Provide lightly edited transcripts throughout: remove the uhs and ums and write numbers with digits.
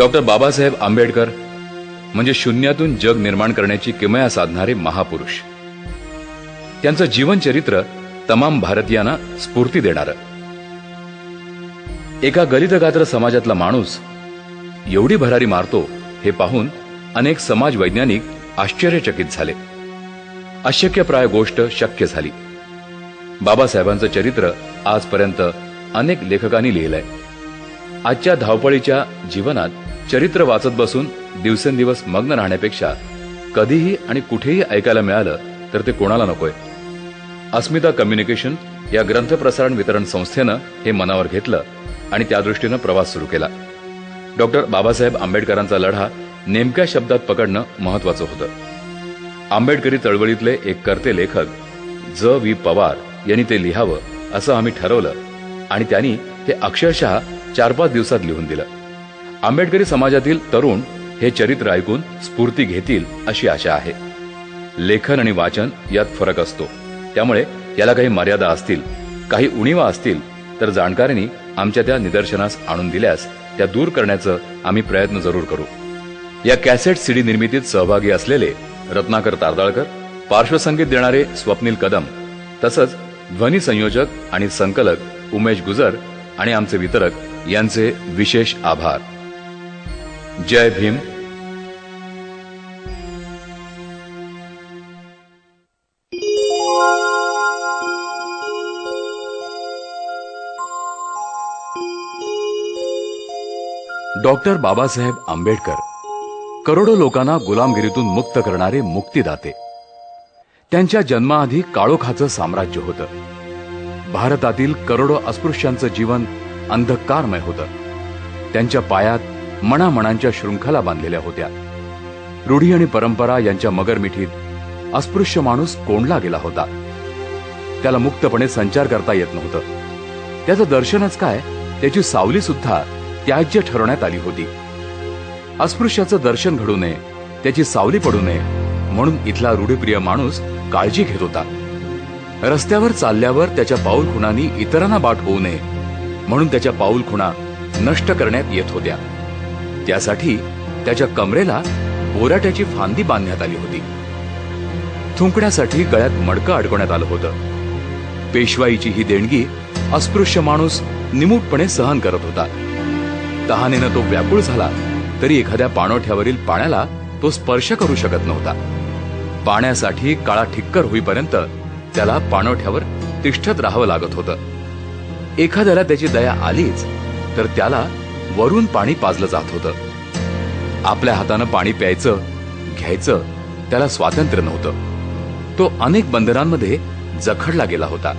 Doctor Babasaheb Ambedkar म्हणजे शून्यातून जग निर्माण करण्याची किमया साधणारे महापुरुष. त्यांचं जीवन चरित्र तमाम भारतीयांना स्फूर्ती देणारं. एका गलितगात्र समाजातला माणूस एवढी भरारी मारतो हे पाहून अनेक समाज वैज्ञानिक आश्चर्यचकित झाले. अशक्यप्राय गोष्ट शक्य झाली. बाबासाहेबांचं चरित्र आजपर्यंत अनेक लेखकांनी लिहिलंय. आजच्या धावपळीच्या जीवनात चरित्र वाचत बसून दिवसेंदिवस मग्न राहण्यापेक्षा कधीही आणि कुठेही ऐकायला मिळालं तर ते कोणाला नकोय. अस्मिता कम्युनिकेशन या ग्रंथ प्रसारण वितरण संस्थेनं हे मनावर घेतलं आणि त्या दृष्टीनं प्रवास सुरू केला. डॉक्टर बाबासाहेब आंबेडकरांचा लढा नेमक्या शब्दात पकडणं महत्वाचं होतं. आंबेडकरी चळवळीतले एक कर्ते लेखक ज. वी. पवार यांनी ते लिहावं असं आम्ही ठरवलं आणि त्यांनी ते अक्षरशः 4-5 दिवसात लिहून दिलं. आंबेडकरी समाजातील तरुण हे चरित्र ऐकून स्फूर्ती घेतील अशी आशा आहे. लेखन आणि वाचन यात फरक असतो, त्यामुळे याला काही मर्यादा असतील, काही उणीवा असतील तर जाणकारांनी आमच्या त्या निदर्शनास आणून दिल्यास त्या दूर करण्याचं आम्ही प्रयत्न जरूर करू. या कॅसेट सीडी निर्मितीत सहभागी असलेले रत्नाकर तारदाळकर, पार्श्वसंगीत देणारे स्वप्नील कदम, तसंच ध्वनी संयोजक आणि संकलक उमेश गुजर आणि आमचे वितरक यांचे विशेष आभार. जय भीम. डॉक्टर बाबासाहेब आंबेडकर करोडो लोकांना गुलामगिरीतून मुक्त करणारे मुक्तिदाते. त्यांच्या जन्माआधी काळोखाचं साम्राज्य होतं. भारतातील करोडो अस्पृश्यांचं जीवन अंधकारमय होतं. त्यांच्या पायात मनामनांच्या शृंखला बांधलेल्या होत्या. रूढी आणि परंपरा यांच्या मगरमिठीत अस्पृश्य माणूस कोंडला गेला होता. त्याला मुक्तपणे संचार करता येत नव्हतं. त्याचं दर्शनच काय, त्याची सावली सुद्धा त्याज्य ठरवण्यात आली होती. अस्पृश्याचं दर्शन घडू नये, त्याची सावली पडू नये म्हणून इथला रूढीप्रिय माणूस काळजी घेत होता. रस्त्यावर चालल्यावर त्याच्या पाऊलखुणांनी इतरांना बाट होऊ नये म्हणून त्याच्या पाऊलखुणा नष्ट करण्यात येत होत्या. त्यासाठी त्याच्या कमरेला बोराट्याची फांदी बांधण्यात आली होती. थुंकण्यासाठी गळ्यात मडकं अडकवण्यात आलं होतं. पेशवाईची ही देणगी अस्पृश्य माणूस निमूटपणे सहन करत होता. तहानेनं तो व्याकुळ झाला तरी एखाद्या पाणवठ्यावरील पाण्याला तो स्पर्श करू शकत नव्हता. पाण्यासाठी काळा ठिक्कर होईपर्यंत त्याला पाणवठ्यावर तिष्ठत राहावं लागत होतं. एखाद्याला त्याची दया आलीच तर त्याला वरून पाणी पाजलं जात होतं. आपल्या हातानं पाणी प्यायचं, घ्यायचं त्याला स्वातंत्र्य नव्हतं. तो अनेक बंधनांमध्ये जखडला गेला होता.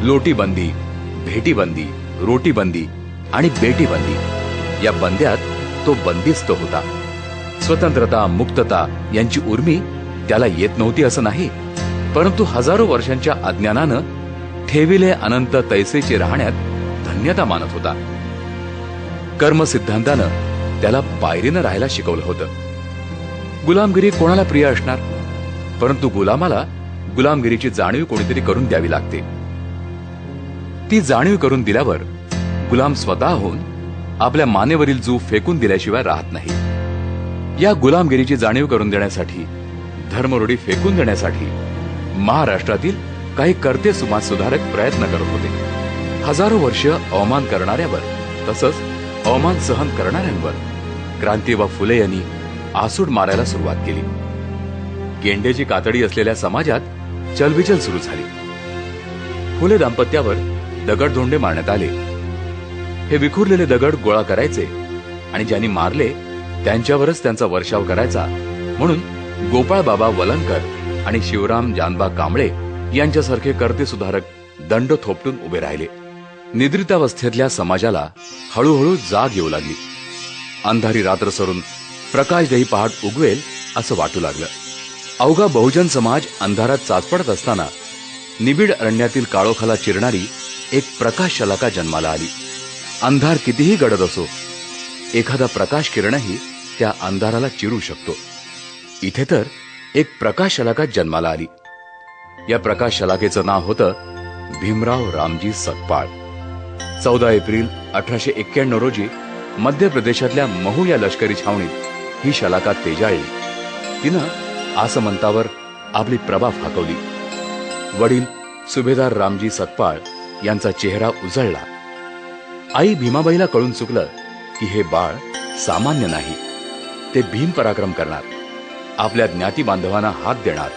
लोटीबंदी, भेटीबंदी, रोटीबंदी आणि बेटीबंदी या बंद्यात तो बंदिस्त होता. स्वतंत्रता, मुक्तता यांची उर्मी त्याला येत नव्हती असं नाही, परंतु हजारो वर्षांच्या अज्ञानानं ठेविले अनंत तैसेचे राहण्यात धन्यता मानत होता. कर्म सिद्धांतानं त्याला पायरीनं राहायला शिकवलं होतं. गुलामगिरी कोणाला प्रिय असणार, परंतु गुलामाला गुलामगिरीची जाणीव कोणीतरी करून द्यावी लागते. ती जाणीव करून दिल्यावर गुलाम स्वतः होऊन आपल्या मानेवरील जू फेकून दिल्याशिवाय राहत नाही. या गुलामगिरीची जाणीव करून देण्यासाठी, धर्मरूढी फेकून देण्यासाठी महाराष्ट्रातील काही कर्ते समाज सुधारक प्रयत्न करत होते. हजारो वर्ष अवमान करणाऱ्यावर तसंच अवमान सहन करणाऱ्यांवर क्रांतिबा फुले यांनी आसूड मारायला सुरुवात केली. गेंडेची कातडी असलेल्या समाजात चलबिचल सुरू झाली. फुले दाम्पत्यावर दगडधोंडे मारण्यात आले. हे विखुरलेले दगड गोळा करायचे आणि ज्यांनी मारले त्यांच्यावरच त्यांचा वर्षाव करायचा म्हणून गोपाळ बाबा वलनकर आणि शिवराम जानबा कांबळे यांच्यासारखे कर्ते सुधारक दंड थोपटून उभे राहिले. निद्रितावस्थेतल्या समाजाला हळूहळू जाग येऊ लागली. अंधारी रात्र सरून प्रकाशदेही पहाट उगवेल असं वाटू लागलं. अवघा बहुजन समाज अंधारात चाचपडत असताना निबिड अरण्यातील काळोखाला चिरणारी एक प्रकाश शलाका जन्माला आली. अंधार कितीही गडद असो, एखादा प्रकाश किरणही त्या अंधाराला चिरू शकतो. इथे तर एक प्रकाश शलाका जन्माला आली. या प्रकाश शलाकेचं नाव होतं भीमराव रामजी सकपाळ. 14 एप्रिल 1891 रोजी मध्य प्रदेशातल्या महू या लष्करी छावणीत ही शलाका तेजाळली. तिनं आसमंतावर आपली प्रभा फाकवली. वडील सुभेदार रामजी सकपाळ यांचा चेहरा उजळला. आई भीमाबाईला कळून चुकलं की हे बाळ सामान्य नाही, ते भीम पराक्रम करणार, आपल्या ज्ञाती बांधवांना हात देणार.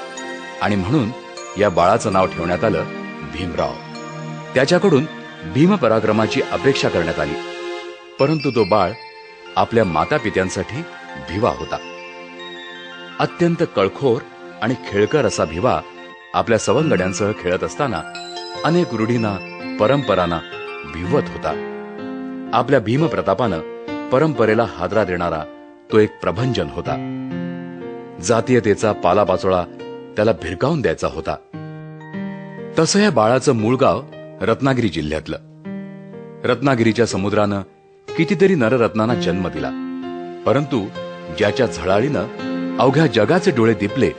आणि म्हणून या बाळाचं नाव ठेवण्यात आलं भीमराव. त्याच्याकडून भीम पराक्रमाची अपेक्षा करण्यात आली. परंतु तो बाळ आपल्या माता पित्यांसाठी भिवा होता. अत्यंत कळखोर आणि खेळकर असा भिवा आपल्या सवंगड्यांसह खेळत असताना अनेक रूढींना, परंपरांना भिवत होता. आपल्या भीमप्रतापानं परंपरेला हादरा देणारा तो एक प्रभंजन होता. जातीयतेचा पालापाचोळा त्याला भिरकावून द्यायचा होता. तसं या बाळाचं मूळ गाव रत्नागिरी जिल्ह्यातलं. रत्नागिरीच्या समुद्रानं कितीतरी नररत्नांना जन्म दिला. परंतु ज्याच्या झळाळीनं अवघ्या जगाचे डोळे दिपले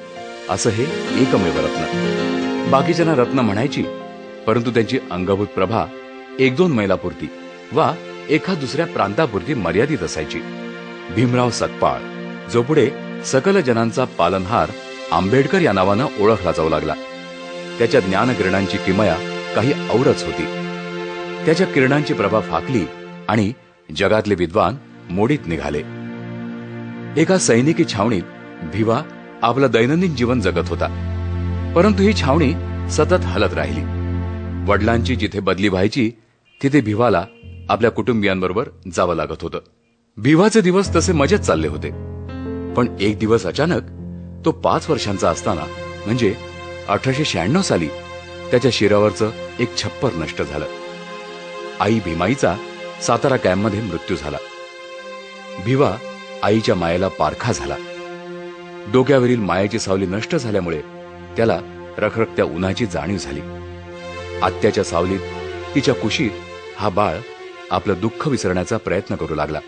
असं हे एकमेव रत्न. बाकीच्यांना रत्न म्हणायची, परंतु त्यांची अंगभूत प्रभा 1-2 मैलापुरती वा एका दुसऱ्या प्रांतापुरती मर्यादित असायची. भीमराव सकपाळ, जो पुढे सकल जनांचा पालनहार आंबेडकर या नावानं ओळखला जाऊ लागला, त्याच्या ज्ञानकिरणांची किमया काही औरच होती. त्याच्या किरणांची प्रभा फाकली आणि जगातले विद्वान मोडीत निघाले. एका सैनिकी छावणीत भिवा आपलं दैनंदिन जीवन जगत होता. परंतु ही छावणी सतत हलत राहिली. वडिलांची जिथे बदली व्हायची तिथे भिवाला आपल्या कुटुंबियांबरोबर जावं लागत होतं. भिवाचे दिवस तसे मजेत चालले होते. पण एक दिवस अचानक तो 5 वर्षांचा असताना, म्हणजे 1896 साली त्याच्या शिरावरचं एक छप्पर नष्ट झालं. आई भीमाईचा सातारा कॅम्पमध्ये मृत्यू झाला. भिवा आईच्या मायेला पारखा झाला. डोक्यावरील मायेची सावली नष्ट झाल्यामुळे त्याला रखरखत्या उन्हाची जाणीव झाली. आत्याच्या सावलीत, तिच्या कुशीत हा बाळ आपलं दुःख विसरण्याचा प्रयत्न करू लागला.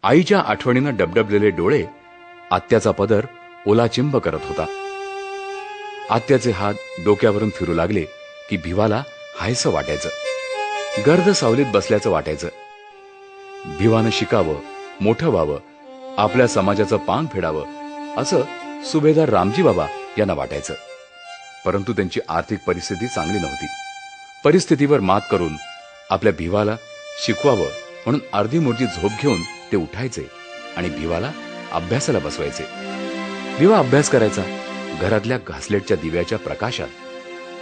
आईच्या आठवणीनं डबडबलेले डोळे आत्याचा पदर ओलाचिंब करत होता. आत्याचे हात डोक्यावरून फिरू लागले की भिवाला हायसं वाटायचं, गर्द सावलीत बसल्याचं वाटायचं. भिवानं शिकावं, मोठं व्हावं, आपल्या समाजाचं पांग फेडावं असं सुभेदार रामजी बाबा यांना वाटायचं. परंतु त्यांची आर्थिक परिस्थिती चांगली नव्हती. परिस्थितीवर मात करून आपल्या भिवाला शिकवावं म्हणून अर्धी मूर्ती झोप घेऊन ते उठायचे आणि भिवाला अभ्यासाला बसवायचे. भिवा अभ्यास करायचा घरातल्या घासलेटच्या दिव्याच्या प्रकाशात,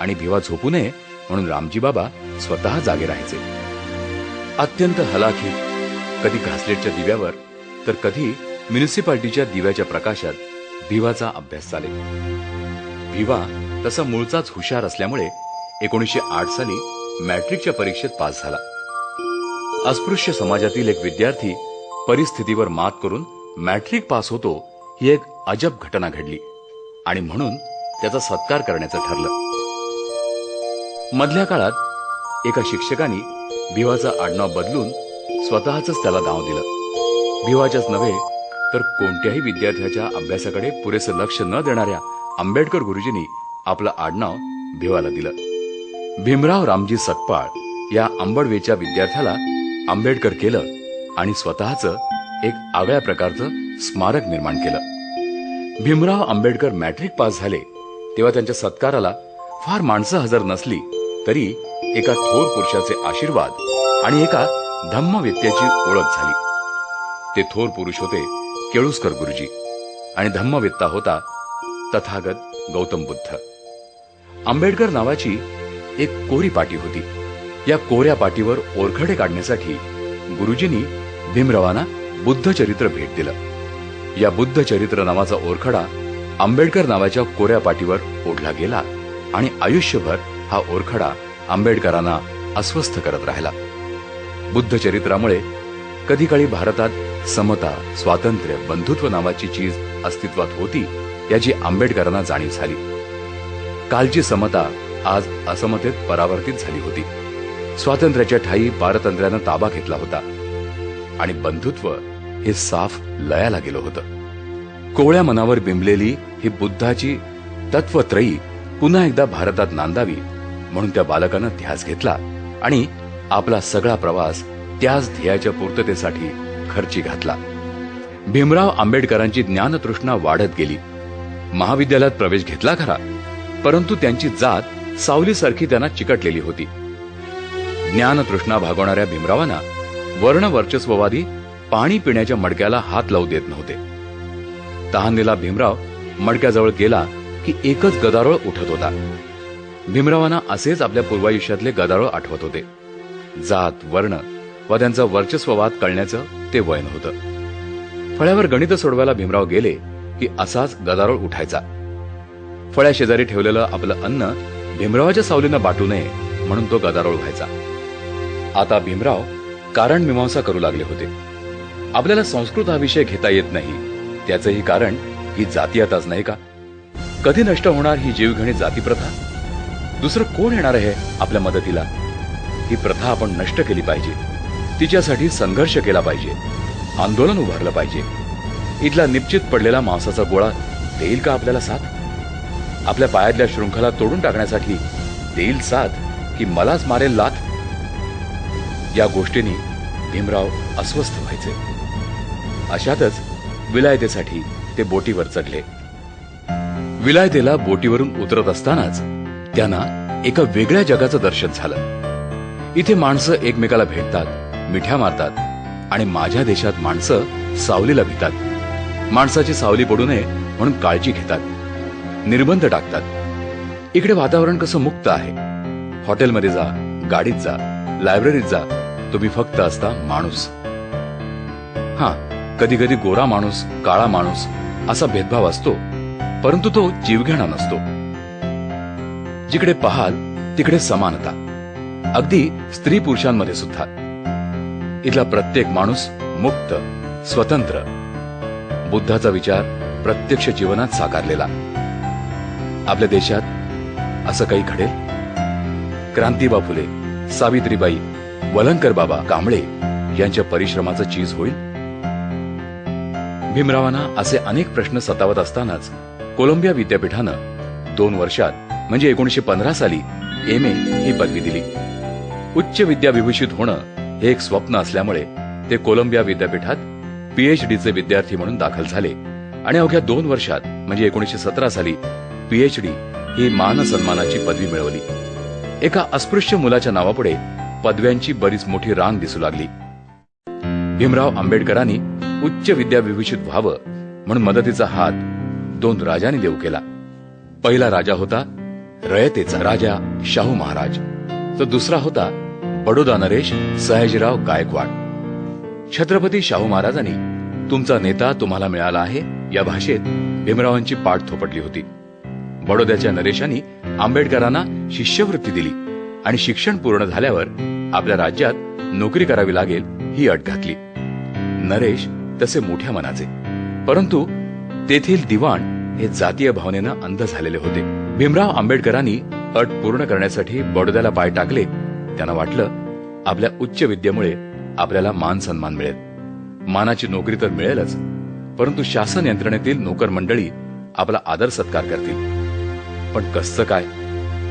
आणि भिवा झोपू नये म्हणून रामजी बाबा स्वतः जागे राहायचे. अत्यंत हलाखीत, कधी घासलेटच्या दिव्यावर तर कधी म्युनिसिपालिटीच्या दिव्याच्या प्रकाशात भिवाचा अभ्यास चाले. भिवा तसा मूळचाच हुशार असल्यामुळे 1908 साली मॅट्रिकच्या परीक्षेत पास झाला. अस्पृश्य समाजातील एक विद्यार्थी परिस्थितीवर मात करून मॅट्रिक पास होतो, ही एक अजब घटना घडली आणि म्हणून त्याचा सत्कार करण्याचं ठरलं. मधल्या काळात एका शिक्षकांनी भिवाचं आडनाव बदलून स्वतःच त्याला नाव दिलं. भिवाच्याच नव्हे तर कोणत्याही विद्यार्थ्याच्या अभ्यासाकडे पुरेसं लक्ष न देणाऱ्या आंबेडकर गुरुजींनी आपलं आडनाव भिवाला दिलं. भीमराव रामजी सकपाळ या अंबडवेच्या विद्यार्थ्याला आंबेडकर केलं आणि स्वतःच एक आगळ्या प्रकारचं स्मारक निर्माण केलं. भीमराव आंबेडकर मॅट्रिक पास झाले तेव्हा त्यांच्या सत्काराला फार माणसं हजर नसली तरी एका थोर पुरुषाचे आशीर्वाद आणि एका धम्मवेत्याची ओळख झाली. ते थोर पुरुष होते केळुस्कर गुरुजी आणि धम्मवेत्ता होता तथागत गौतम बुद्ध. आंबेडकर नावाची एक कोरी पाटी होती. या कोऱ्या पाटीवर ओरखडे काढण्यासाठी गुरुजींनी भीमरावांना बुद्धचरित्र भेट दिलं. या बुद्धचरित्र नावाचा ओरखडा आंबेडकर नावाच्या कोऱ्या पाटीवर ओढला गेला आणि आयुष्यभर हा ओरखडा आंबेडकरांना अस्वस्थ करत राहिला. बुद्धचरित्रामुळे कधी काळी भारतात समता, स्वातंत्र्य, बंधुत्व नावाची चीज अस्तित्वात होती याची आंबेडकरांना जाणीव झाली. कालची समता आज असमतेत परावर्तित झाली होती. स्वातंत्र्याच्या ठायी पारतंत्र्यानं ताबा घेतला होता आणि बंधुत्व हे साफ लयाला गेलं होतं. कोवळ्या मनावर बिंबलेली ही बुद्धाची तत्वत्रयी पुन्हा एकदा भारतात नांदावी म्हणून त्या बालकानं ध्यास घेतला आणि आपला सगळा प्रवास त्याच ध्येयाच्या पूर्ततेसाठी खर्ची घातला. भीमराव आंबेडकरांची ज्ञानतृष्णा वाढत गेली. महाविद्यालयात प्रवेश घेतला खरा, परंतु त्यांची जात सावलीसारखी त्यांना चिकटलेली होती. ज्ञानतृष्णा भागवणाऱ्या भीमरावांना वर्णवर्चस्ववादी पाणी पिण्याच्या मडक्याला हात लावू देत नव्हते. तहानलेला भीमराव मडक्याजवळ गेला की एकच गदारोळ उठत होता. भीमरावांना असेच आपल्या पूर्वायुष्यातले गदारोळ आठवत होते. जात, वर्ण व त्यांचा वर्चस्ववाद कळण्याचं ते वय नव्हतं. फळ्यावर गणित सोडवायला भीमराव गेले की असाच गदारोळ उठायचा. फळ्या शेजारी ठेवलेलं आपलं अन्न भीमरावाच्या सावलीनं बाटू नये म्हणून तो गदारोळ व्हायचा. आता भीमराव कारण मीमांसा करू लागले होते. आपल्याला संस्कृत हा विषय घेता येत नाही, त्याचंही कारण ही जातीयताच नाही का? कधी नष्ट होणार ही जीवघेणी जातीप्रथा? दुसरं कोण येणार आहे आपल्या मदतीला? ही प्रथा आपण नष्ट केली पाहिजे. तिच्यासाठी संघर्ष केला पाहिजे, आंदोलन उभारलं पाहिजे. इथला निश्चित पडलेला मांसाचा गोळा देईल का आपल्याला साथ? आपल्या पायातल्या शृंखला तोडून टाकण्यासाठी देईल साथ की मलाच मारेल लाथ? या गोष्टींनी भीमराव अस्वस्थ व्हायचे. अशातच विलायतेसाठी ते बोटीवर चढले. विलायतेला बोटीवरून उतरत असतानाच त्यांना एका वेगळ्या जगाचं दर्शन झालं. इथे माणसं एकमेकाला भेटतात, मिठ्या मारतात आणि माझ्या देशात माणसं सावलीला भितात. माणसाची सावली पडू नये म्हणून काळजी घेतात, निर्बंध टाकतात. इकडे वातावरण कसं मुक्त आहे. हॉटेलमध्ये जा, गाडीत जा, लायब्ररीत जा, तुम्ही फक्त असता माणूस. कधी कधी गोरा माणूस, काळा माणूस असा भेदभाव असतो, परंतु तो जीवघेणा नसतो. जिकडे पाहाल तिकडे समानता, अगदी स्त्री पुरुषांमध्ये सुद्धा. इथला प्रत्येक माणूस मुक्त, स्वतंत्र. बुद्धाचा विचार प्रत्यक्ष जीवनात साकारलेला. आपल्या देशात असं काही घडेल? क्रांतिबा फुले, सावित्रीबाई, वलंकर बाबा कांबळे यांच्या परिश्रमाचं चीज होईल? भीमरावांना असे अनेक प्रश्न सतावत असतानाच कोलंबिया विद्यापीठानं 2 वर्षात म्हणजे 1915 साली एम.ए. ही पदवी दिली. उच्च विद्याविभूषित होणं हे एक स्वप्न असल्यामुळे ते कोलंबिया विद्यापीठात पीएचडीचे विद्यार्थी म्हणून दाखल झाले आणि अवघ्या 2 वर्षात म्हणजे 1917 साली पीएचडी ही मान सन्मानाची पदवी मिळवली. एका अस्पृश्य मुलाच्या नावापुढे पदव्यांची बरीच मोठी रांग दिसू लागली. भीमराव आंबेडकरांनी उच्च विद्याविभूषित व्हावं म्हणून मदतीचा हात 2 राजांनी देऊ केला. पहिला राजा होता रयतेचा राजा शाहू महाराज, तर दुसरा होता बडोदा नरेश सयाजीराव गायकवाड. छत्रपती शाहू महाराजांनी तुमचा नेता तुम्हाला मिळाला आहे या भाषेत भीमरावांची पाठ थोपटली होती. बडोद्याच्या नरेशांनी आंबेडकरांना शिष्यवृत्ती दिली आणि शिक्षण पूर्ण झाल्यावर आपल्या राज्यात नोकरी करावी लागेल ही अट घातली. नरेश तसे मोठ्या मनाचे, परंतु तेथील दिवाण हे जातीय भावनेनं अंध झालेले होते. भीमराव आंबेडकरांनी अट पूर्ण करण्यासाठी बडोद्याला पाय टाकले. त्यांना वाटलं आपल्या उच्च विद्येमुळे आपल्याला मान सन्मान मिळेल, मानाची नोकरी तर मिळेलच, परंतु शासन यंत्रणेतील नोकर मंडळी आपला आदर सत्कार करतील. पण कसं काय?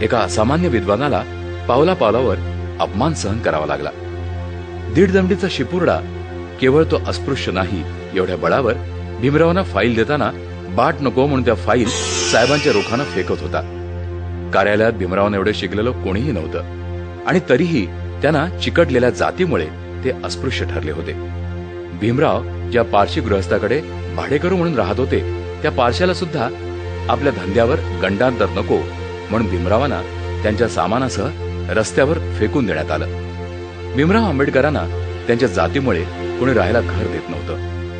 एका असामान्य विद्वानाला पावला पावलावर अपमान सहन करावा लागला. 1.5 दंडीचा शिपुर्डा केवळ तो अस्पृश्य नाही एवढ्या बळावर भीमरावांना फाईल देताना बाट नको म्हणून त्या फाईल साहेबांच्या रोखानं फेकत होता. कार्यालयात भीमरावांना एवढे शिकलेलं कोणीही नव्हतं आणि तरीही त्यांना चिकटलेल्या जातीमुळे ते अस्पृश्य ठरले होते. भीमराव ज्या पारशी गृहस्थाकडे भाडेकरू म्हणून राहत होते त्या पारशाला सुद्धा आपल्या धंद्यावर गंडांतर नको म्हणून भीमरावांना त्यांच्या सामानासह रस्त्यावर फेकून देण्यात आलं. भीमराव आंबेडकरांना त्यांच्या जातीमुळे कोणी राहायला घर देत नव्हतं,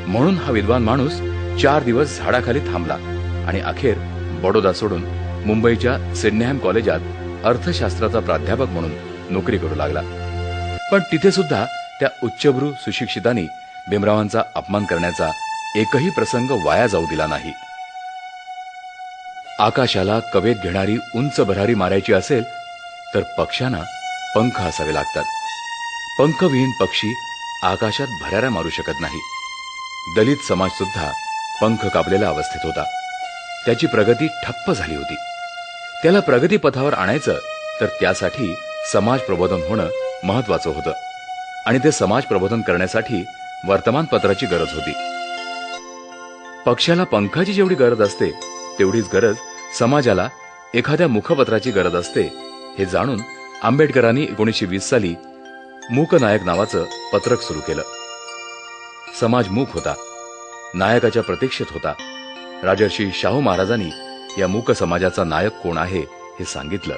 म्हणून हा विद्वान माणूस 4 दिवस झाडाखाली थांबला आणि अखेर बडोदा सोडून मुंबईच्या सिडनेहॅम कॉलेजात अर्थशास्त्राचा प्राध्यापक म्हणून नोकरी करू लागला. पण तिथे सुद्धा त्या उच्चभ्रू सुशिक्षितांनी भीमरावांचा अपमान करण्याचा एकही प्रसंग वाया जाऊ दिला नाही. आकाशाला कवेत घेणारी उंच भरारी मारायची असेल तर पक्ष्यांना पंख असावे लागतात. पंखविहीन पक्षी आकाशात भराऱ्या मारू शकत नाही. दलित समाज सुद्धा पंख कापलेल्या अवस्थेत होता. त्याची प्रगती ठप्प झाली होती. त्याला प्रगती पथावर आणायचं तर त्यासाठी समाज प्रबोधन होणं महत्वाचं होतं. आणि ते समाज प्रबोधन करण्यासाठी वर्तमानपत्राची गरज होती. पक्षाला पंखाची जेवढी गरज असते तेवढीच गरज समाजाला एखाद्या मुखपत्राची गरज असते हे जाणून आंबेडकरांनी 1920 साली मूकनायक नावाचं पत्रक सुरू केलं. समाज मूक होता, नायकाच्या प्रतीक्षेत होता. राजर्षी शाहू महाराजांनी या मूक समाजाचा नायक कोण आहे हे सांगितलं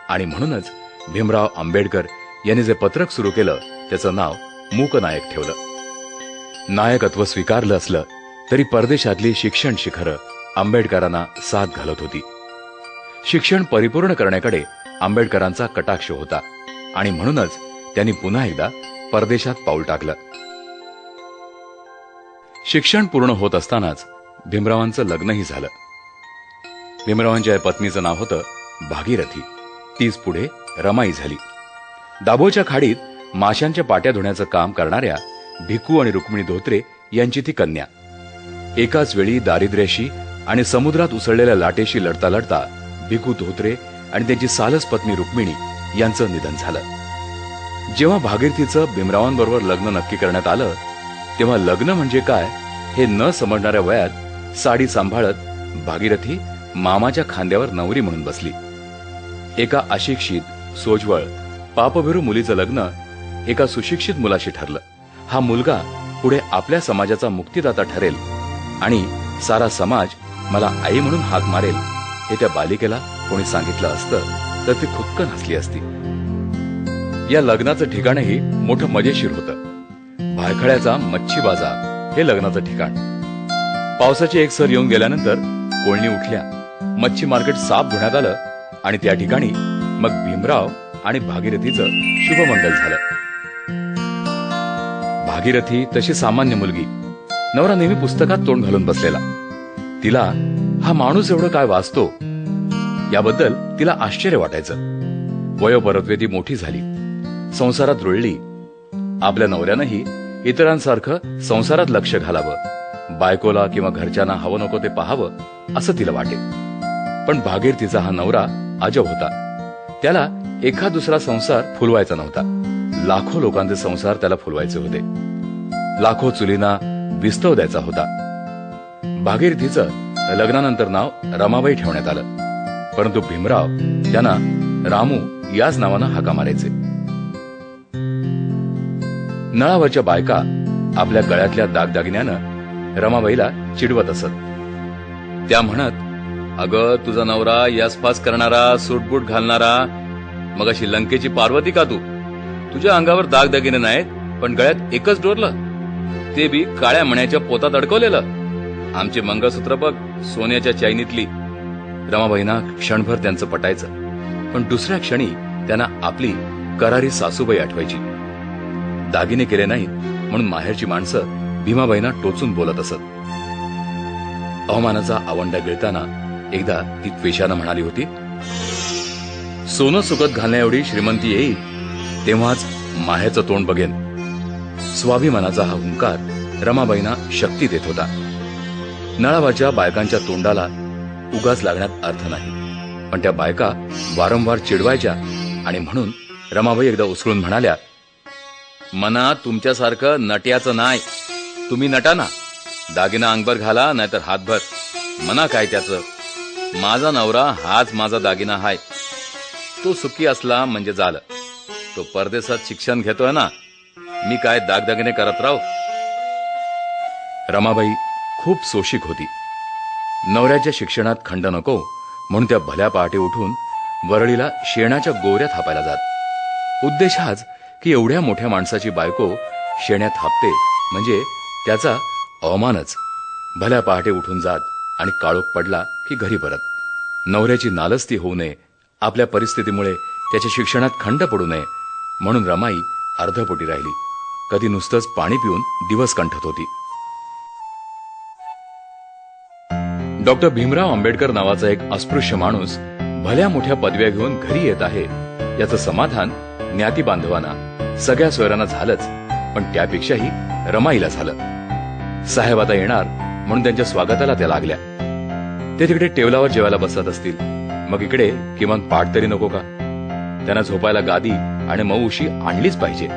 आणि म्हणूनच भीमराव आंबेडकर यांनी जे पत्रक सुरू केलं त्याचं नाव मूकनायक ठेवलं. नायकत्व स्वीकारलं असलं तरी परदेशातली शिक्षण शिखरं आंबेडकरांना साथ घालत होती. शिक्षण परिपूर्ण करण्याकडे आंबेडकरांचा कटाक्ष होता आणि म्हणूनच त्यांनी पुन्हा एकदा परदेशात पाऊल टाकलं. शिक्षण पूर्ण होत असतानाच भीमरावांचं लग्नही झालं. भीमरावांच्या पत्नीचं नाव होतं भागीरथी. तीच पुढे रमाई झाली. दाभोळच्या खाडीत माशांच्या पाट्या धुण्याचं काम करणाऱ्या भिकू आणि रुक्मिणी धोत्रे यांची ती कन्या. एकाच वेळी दारिद्र्याशी आणि समुद्रात उसळलेल्या लाटेशी लढता लढता भिकू धोत्रे आणि त्यांची सालस पत्नी रुक्मिणी यांचं निधन झालं. जेव्हा भागीरथीचं भीमरावांबरोबर लग्न नक्की करण्यात आलं तेव्हा लग्न म्हणजे काय हे न समजणाऱ्या वयात साडी सांभाळत भागीरथी मामाच्या खांद्यावर नवरी म्हणून बसली. एका अशिक्षित, सोज्वळ, पापभिरू मुलीचं लग्न एका सुशिक्षित मुलाशी ठरलं. हा मुलगा पुढे आपल्या समाजाचा मुक्तिदाता ठरेल आणि सारा समाज मला आई म्हणून हाक मारेल हे त्या बालिकेला कोणी सांगितलं असतं तर ती खुदकन हसली असती. या लग्नाचं ठिकाणही मोठं मजेशीर होतं. भायखळ्याचा मच्छी बाजार हे लग्नाचं ठिकाण. पावसाची एक सर येऊन गेल्यानंतर कोळणी उठल्या. मच्छी मार्केट साफ धुण्यात आलं आणि त्या ठिकाणी मग भीमराव आणि भागीरथीचं शुभमंगल झालं. भागीरथी तशी सामान्य मुलगी. नवरा नेहमी पुस्तकात तोंड घालून बसलेला. तिला हा माणूस एवढं काय वाचतो याबद्दल तिला आश्चर्य वाटायचं. वयोपरत्वे ती मोठी झाली, संसारात रुळली. आपल्या नवऱ्यानंही इतरांसारखं संसारात लक्ष घालावं, बायकोला किंवा घरच्यांना हवं नको ते पाहावं असं तिला वाटे. पण भागीरथीचा हा नवरा अजब होता. त्याला एखाद दुसरा संसार फुलवायचा नव्हता. लाखो लोकांचे संसार त्याला फुलवायचे होते. लाखो चुलींना विस्तव द्यायचा होता. भागीरथीचं लग्नानंतर नाव रमाबाई ठेवण्यात आलं, परंतु भीमराव त्यांना रामू याच नावानं हाका मारायचे. नळावरच्या बायका आपल्या गळ्यातल्या दागदागिन्यानं रमाबाईला चिडवत असत. त्या म्हणत, अगं तुझा नवरा यासपास करणारा, सूटबूट घालणारा, मग अशी लंकेची पार्वती का तू? तुझ्या अंगावर दागदागिने नाहीत पण गळ्यात एकच डोरलं, ते बी काळ्या मण्याच्या पोतात अडकवलेलं. आमचे मंगळसूत्र बघ, सोन्याच्या चैनीतली. रमाबाईंना क्षणभर त्यांचं पटायचं, पण दुसऱ्या क्षणी त्यांना आपली करारी सासूबाई आठवायची. दागिने केले नाहीत म्हणून माहेरची माणसं भीमाबाईंना टोचून बोलत असत. अवमानाचा आवंडा गिळताना एकदा ती त्वेषानं म्हणाली होती, सोनं सुगत घालण्या एवढी श्रीमंती येईल तेव्हाच माहेरचं तोंड बघेन. स्वाभिमानाचा हा हुंकार रमाबाईंना शक्ती देत होता. नळावरच्या बायकांच्या तोंडाला उगाच लागण्यात अर्थ नाही, पण त्या बायका वारंवार चिडवायच्या आणि म्हणून रमाबाई एकदा उसळून म्हणाल्या, मना तुमच्यासारखं नट्याचं नाही. तुम्ही नटा ना, दागिना अंगभर घाला नाहीतर हातभर, मना काय त्याचं. माझा नवरा हाच माझा दागिना हाय. तो सुखी असला म्हणजे झालं. तो परदेशात शिक्षण घेतोय ना, मी काय दागदागिने करत राहू. रमाबाई खूप सोशिक होती. नवऱ्याच्या शिक्षणात खंड नको म्हणून त्या भल्या पहाटे उठून वरळीला शेणाच्या गोवऱ्या थापायला जात. उद्देश हाच की एवढ्या मोठ्या माणसाची बायको शेण्यात थापते म्हणजे त्याचा अवमानच. भल्या पहाटे उठून जात आणि काळोख पडला की घरी परत. नवऱ्याची नालस्ती होऊ नये, आपल्या परिस्थितीमुळे त्याच्या शिक्षणात खंड पडू नये म्हणून रमाई अर्धपोटी राहिली. कधी नुसतंच पाणी पिऊन दिवस कंठत होती. डॉक्टर भीमराव आंबेडकर नावाचा एक अस्पृश्य माणूस भल्या मोठ्या पदव्या घेऊन घरी येत आहे याचं समाधान ज्ञाती बांधवांना, सगळ्या सोयऱ्यांना झालंच, पण त्यापेक्षाही रमाईला झालं. साहेब आता येणार म्हणून त्यांच्या स्वागताला त्या लागल्या. ते तिकडे टेबलावर जेवायला बसत असतील, मग इकडे किमान पाट तरी नको का? त्यांना झोपायला गादी आणि मऊ उशी आणलीच पाहिजे.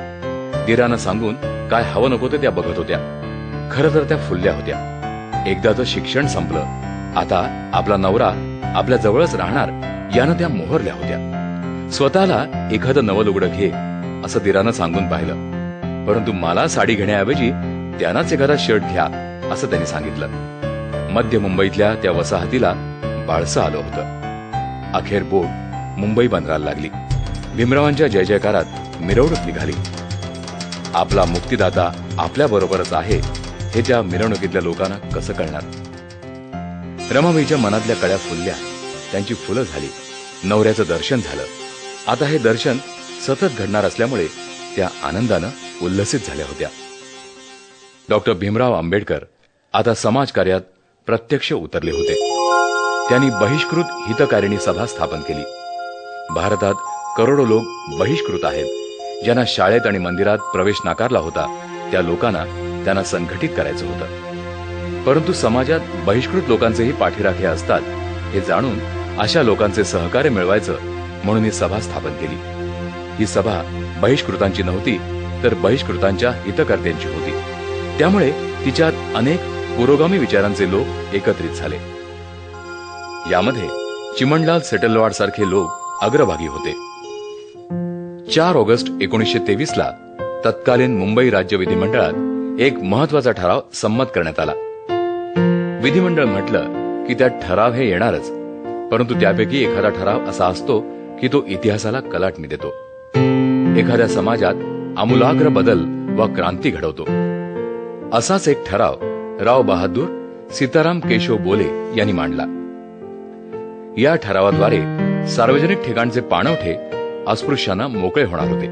दिरानं सांगून काय हवं नको ते त्या बघत होत्या. खरं तर त्या फुलल्या होत्या. एकदाचं शिक्षण संपलं, आता आपला नवरा आपल्या जवळच राहणार यानं त्या मोहरल्या होत्या. स्वतःला एखादं नवं लुगडं घे असं दिरानं सांगून पाहिलं, परंतु मला साडी घेण्याऐवजी त्यांनाच एखादा शर्ट घ्या असं त्यांनी सांगितलं. मध्य मुंबईतल्या त्या वसाहतीला बाळसं आलं होतं. अखेर बोट मुंबई बंदराला लागली. भीमरावांच्या जय जयकारात मिरवणूक निघाली. आपला मुक्तिदाता आपल्या बरोबरच आहे हे त्या मिरवणुकीतल्या लोकांना कसं कळणार? रमाबाईच्या मनातल्या कळ्या फुलल्या, त्यांची फुलं झाली. नवऱ्याचं दर्शन झालं. आता हे दर्शन सतत घडणार असल्यामुळे त्या आनंदानं उल्लसित झाल्या होत्या. डॉक्टर भीमराव आंबेडकर आता समाजकार्यात प्रत्यक्ष उतरले होते. त्यांनी बहिष्कृत हितकारिणी सभा स्थापन केली. भारतात करोडो लोक बहिष्कृत आहेत. ज्यांना शाळेत आणि मंदिरात प्रवेश नाकारला होता त्या लोकांना त्यांना संघटित करायचं होतं. परंतु समाजात बहिष्कृत लोकांचेही पाठीराखे असतात हे जाणून अशा लोकांचे सहकार्य मिळवायचं म्हणून ही सभा स्थापन केली. ही सभा बहिष्कृतांची नव्हती तर बहिष्कृतांच्या हितकर्त्यांची होती. त्यामुळे तिच्यात अनेक पुरोगामी विचारांचे लोक एकत्रित झाले. यामध्ये चिमणलाल सेटलवाड सारखे लोक अग्रभागी होते. 4 ऑगस्ट 1923 ला तत्कालीन मुंबई राज्य विधिमंडळात एक महत्वाचा ठराव संमत करण्यात आला. विधिमंडळ म्हटलं की त्यात ठराव हे येणारच, परंतु त्यापैकी एखादा ठराव असा असतो की तो इतिहासाला कलाटणी देतो, एखाद्या समाजात आमूलाग्र बदल व क्रांती घडवतो. असाच एक ठराव राव बहादूर सीताराम केशव बोले यांनी मांडला. या ठरावाद्वारे सार्वजनिक ठिकाणचे पाणवठे अस्पृश्यांना मोकळे होणार होते.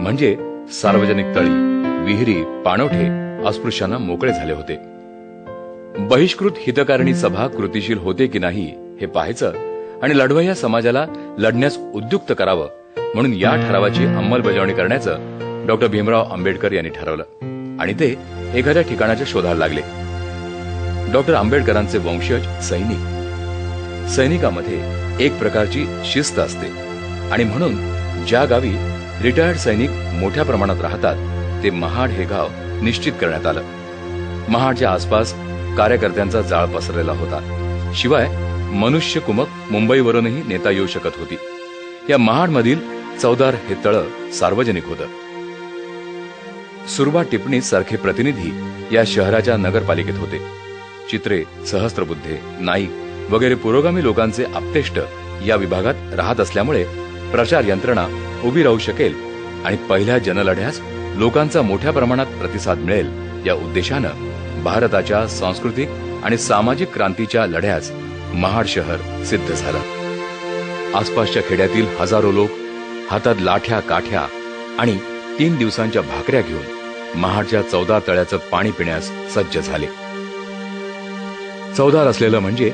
म्हणजे सार्वजनिक तळी, विहिरी, पाणवठे अस्पृश्यांना मोकळे झाले होते. बहिष्कृत हितकारिणी सभा कृतीशील होते की नाही हे पाहायचं आणि लढवय्या समाजाला लढण्यास उद्युक्त करावं म्हणून या ठरावाची अंमलबजावणी करण्याचं डॉक्टर भीमराव आंबेडकर यांनी ठरवलं आणि ते एखाद्या ठिकाणाच्या शोधाला लागले. डॉक्टर आंबेडकरांचे वंशज सैनिकामध्ये एक प्रकारची शिस्त असते आणि म्हणून ज्या गावी रिटायर्ड सैनिक मोठ्या प्रमाणात राहतात ते महाड हे गाव निश्चित करण्यात आलं. महाडच्या आसपास कार्यकर्त्यांचा जाळ पसरलेला होता. शिवाय मनुष्य कुमक मुंबईवरूनही नेता येऊ शकत होती. या महाडमधील चौदार हे तळ सार्वजनिक होतं. सुरबा टिपणीस सारखे प्रतिनिधी या शहराच्या नगरपालिकेत होते. चित्रे, सहस्त्रबुद्धे, नाईक वगैरे पुरोगामी लोकांचे आप्तेष्ट या विभागात राहत असल्यामुळे प्रचार यंत्रणा उभी राहू शकेल आणि पहिल्या जनलढ्यास लोकांचा मोठ्या प्रमाणात प्रतिसाद मिळेल या उद्देशानं भारताच्या सांस्कृतिक आणि सामाजिक क्रांतीच्या लढ्यास महाड शहर सिद्ध झालं. आसपासच्या खेड्यातील हजारो लोक हातात लाठ्या, काठ्या आणि 3 दिवसांच्या भाकऱ्या घेऊन महाडच्या चौदार तळ्याचं पाणी पिण्यास सज्ज झाले. चौदार असलेलं म्हणजे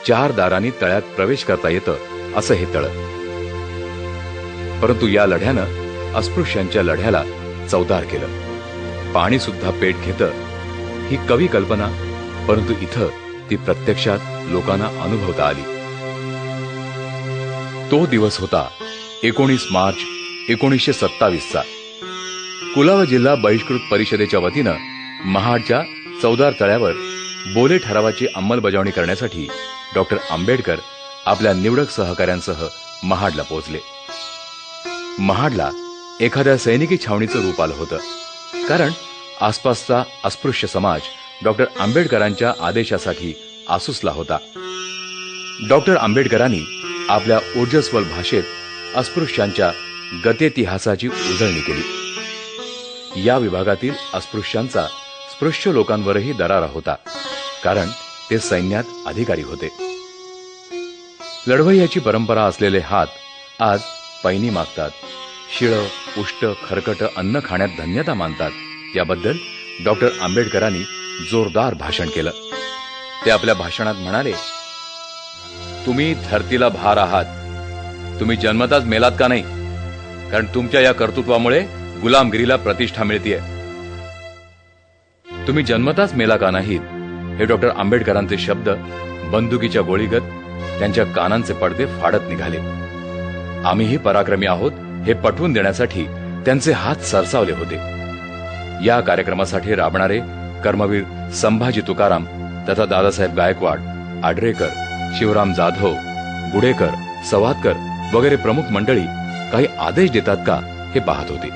4 दारांनी तळ्यात प्रवेश करता येतं असं हे तळ. परंतु या लढ्यानं अस्पृश्यांच्या लढ्याला चौदार केलं. पाणी सुद्धा पेट घेतं ही कवी कल्पना, परंतु इथं ती प्रत्यक्षात लोकांना अनुभवता आली. तो दिवस होता 19 मार्च 1927 चा. कुलाबा जिल्हा बहिष्कृत परिषदेच्या वतीनं महाडच्या चौदार तळ्यावर बोले ठरावाची अंमलबजावणी करण्यासाठी डॉक्टर आंबेडकर आपल्या निवडक सहकाऱ्यांसह महाडला पोहोचले. महाडला एखाद्या सैनिकी छावणीचं रूप आलं होतं, कारण आसपासचा अस्पृश्य समाज डॉक्टर आंबेडकरांच्या आदेशासाठी आसुसला होता. डॉक्टर आंबेडकरांनी आपल्या ओजस्वल भाषेत अस्पृश्यांच्या गतेतिहासाची उजळणी केली. या विभागातील अस्पृश्यांचा स्पृश्य लोकांवरही दरारा होता, कारण ते सैन्यात अधिकारी होते. लढवय्याची परंपरा असलेले हात आज पैनी मागतात, शिळं, उष्ट, खरकट अन्न खाण्यात धन्यता मानतात. याबद्दल डॉक्टर आंबेडकरांनी जोरदार भाषण केलं. ते आपल्या भाषणात म्हणाले, तुम्ही धरतीला भार आहात. तुम्ही जन्मताच मेलात का नाही? कारण तुमच्या या कर्तृत्वामुळे गुलामगिरीला प्रतिष्ठा मिळतीये. तुम्ही जन्मताच मेला का नाहीत? हे डॉक्टर आंबेडकरांचे शब्द बंदुकीच्या गोळीगत त्यांच्या कानांचे पडदे फाडत निघाले. आम्हीही पराक्रमी आहोत हे पटवून देण्यासाठी त्यांचे हात सरसावले होते. या कार्यक्रमासाठी राबणारे कर्मवीर संभाजी तुकाराम तथा दादासाहेब गायकवाड, आडरेकर, शिवराम जाधव, गुडेकर, सवादकर वगैरे प्रमुख मंडळी काही आदेश देतात का हे पाहत होते.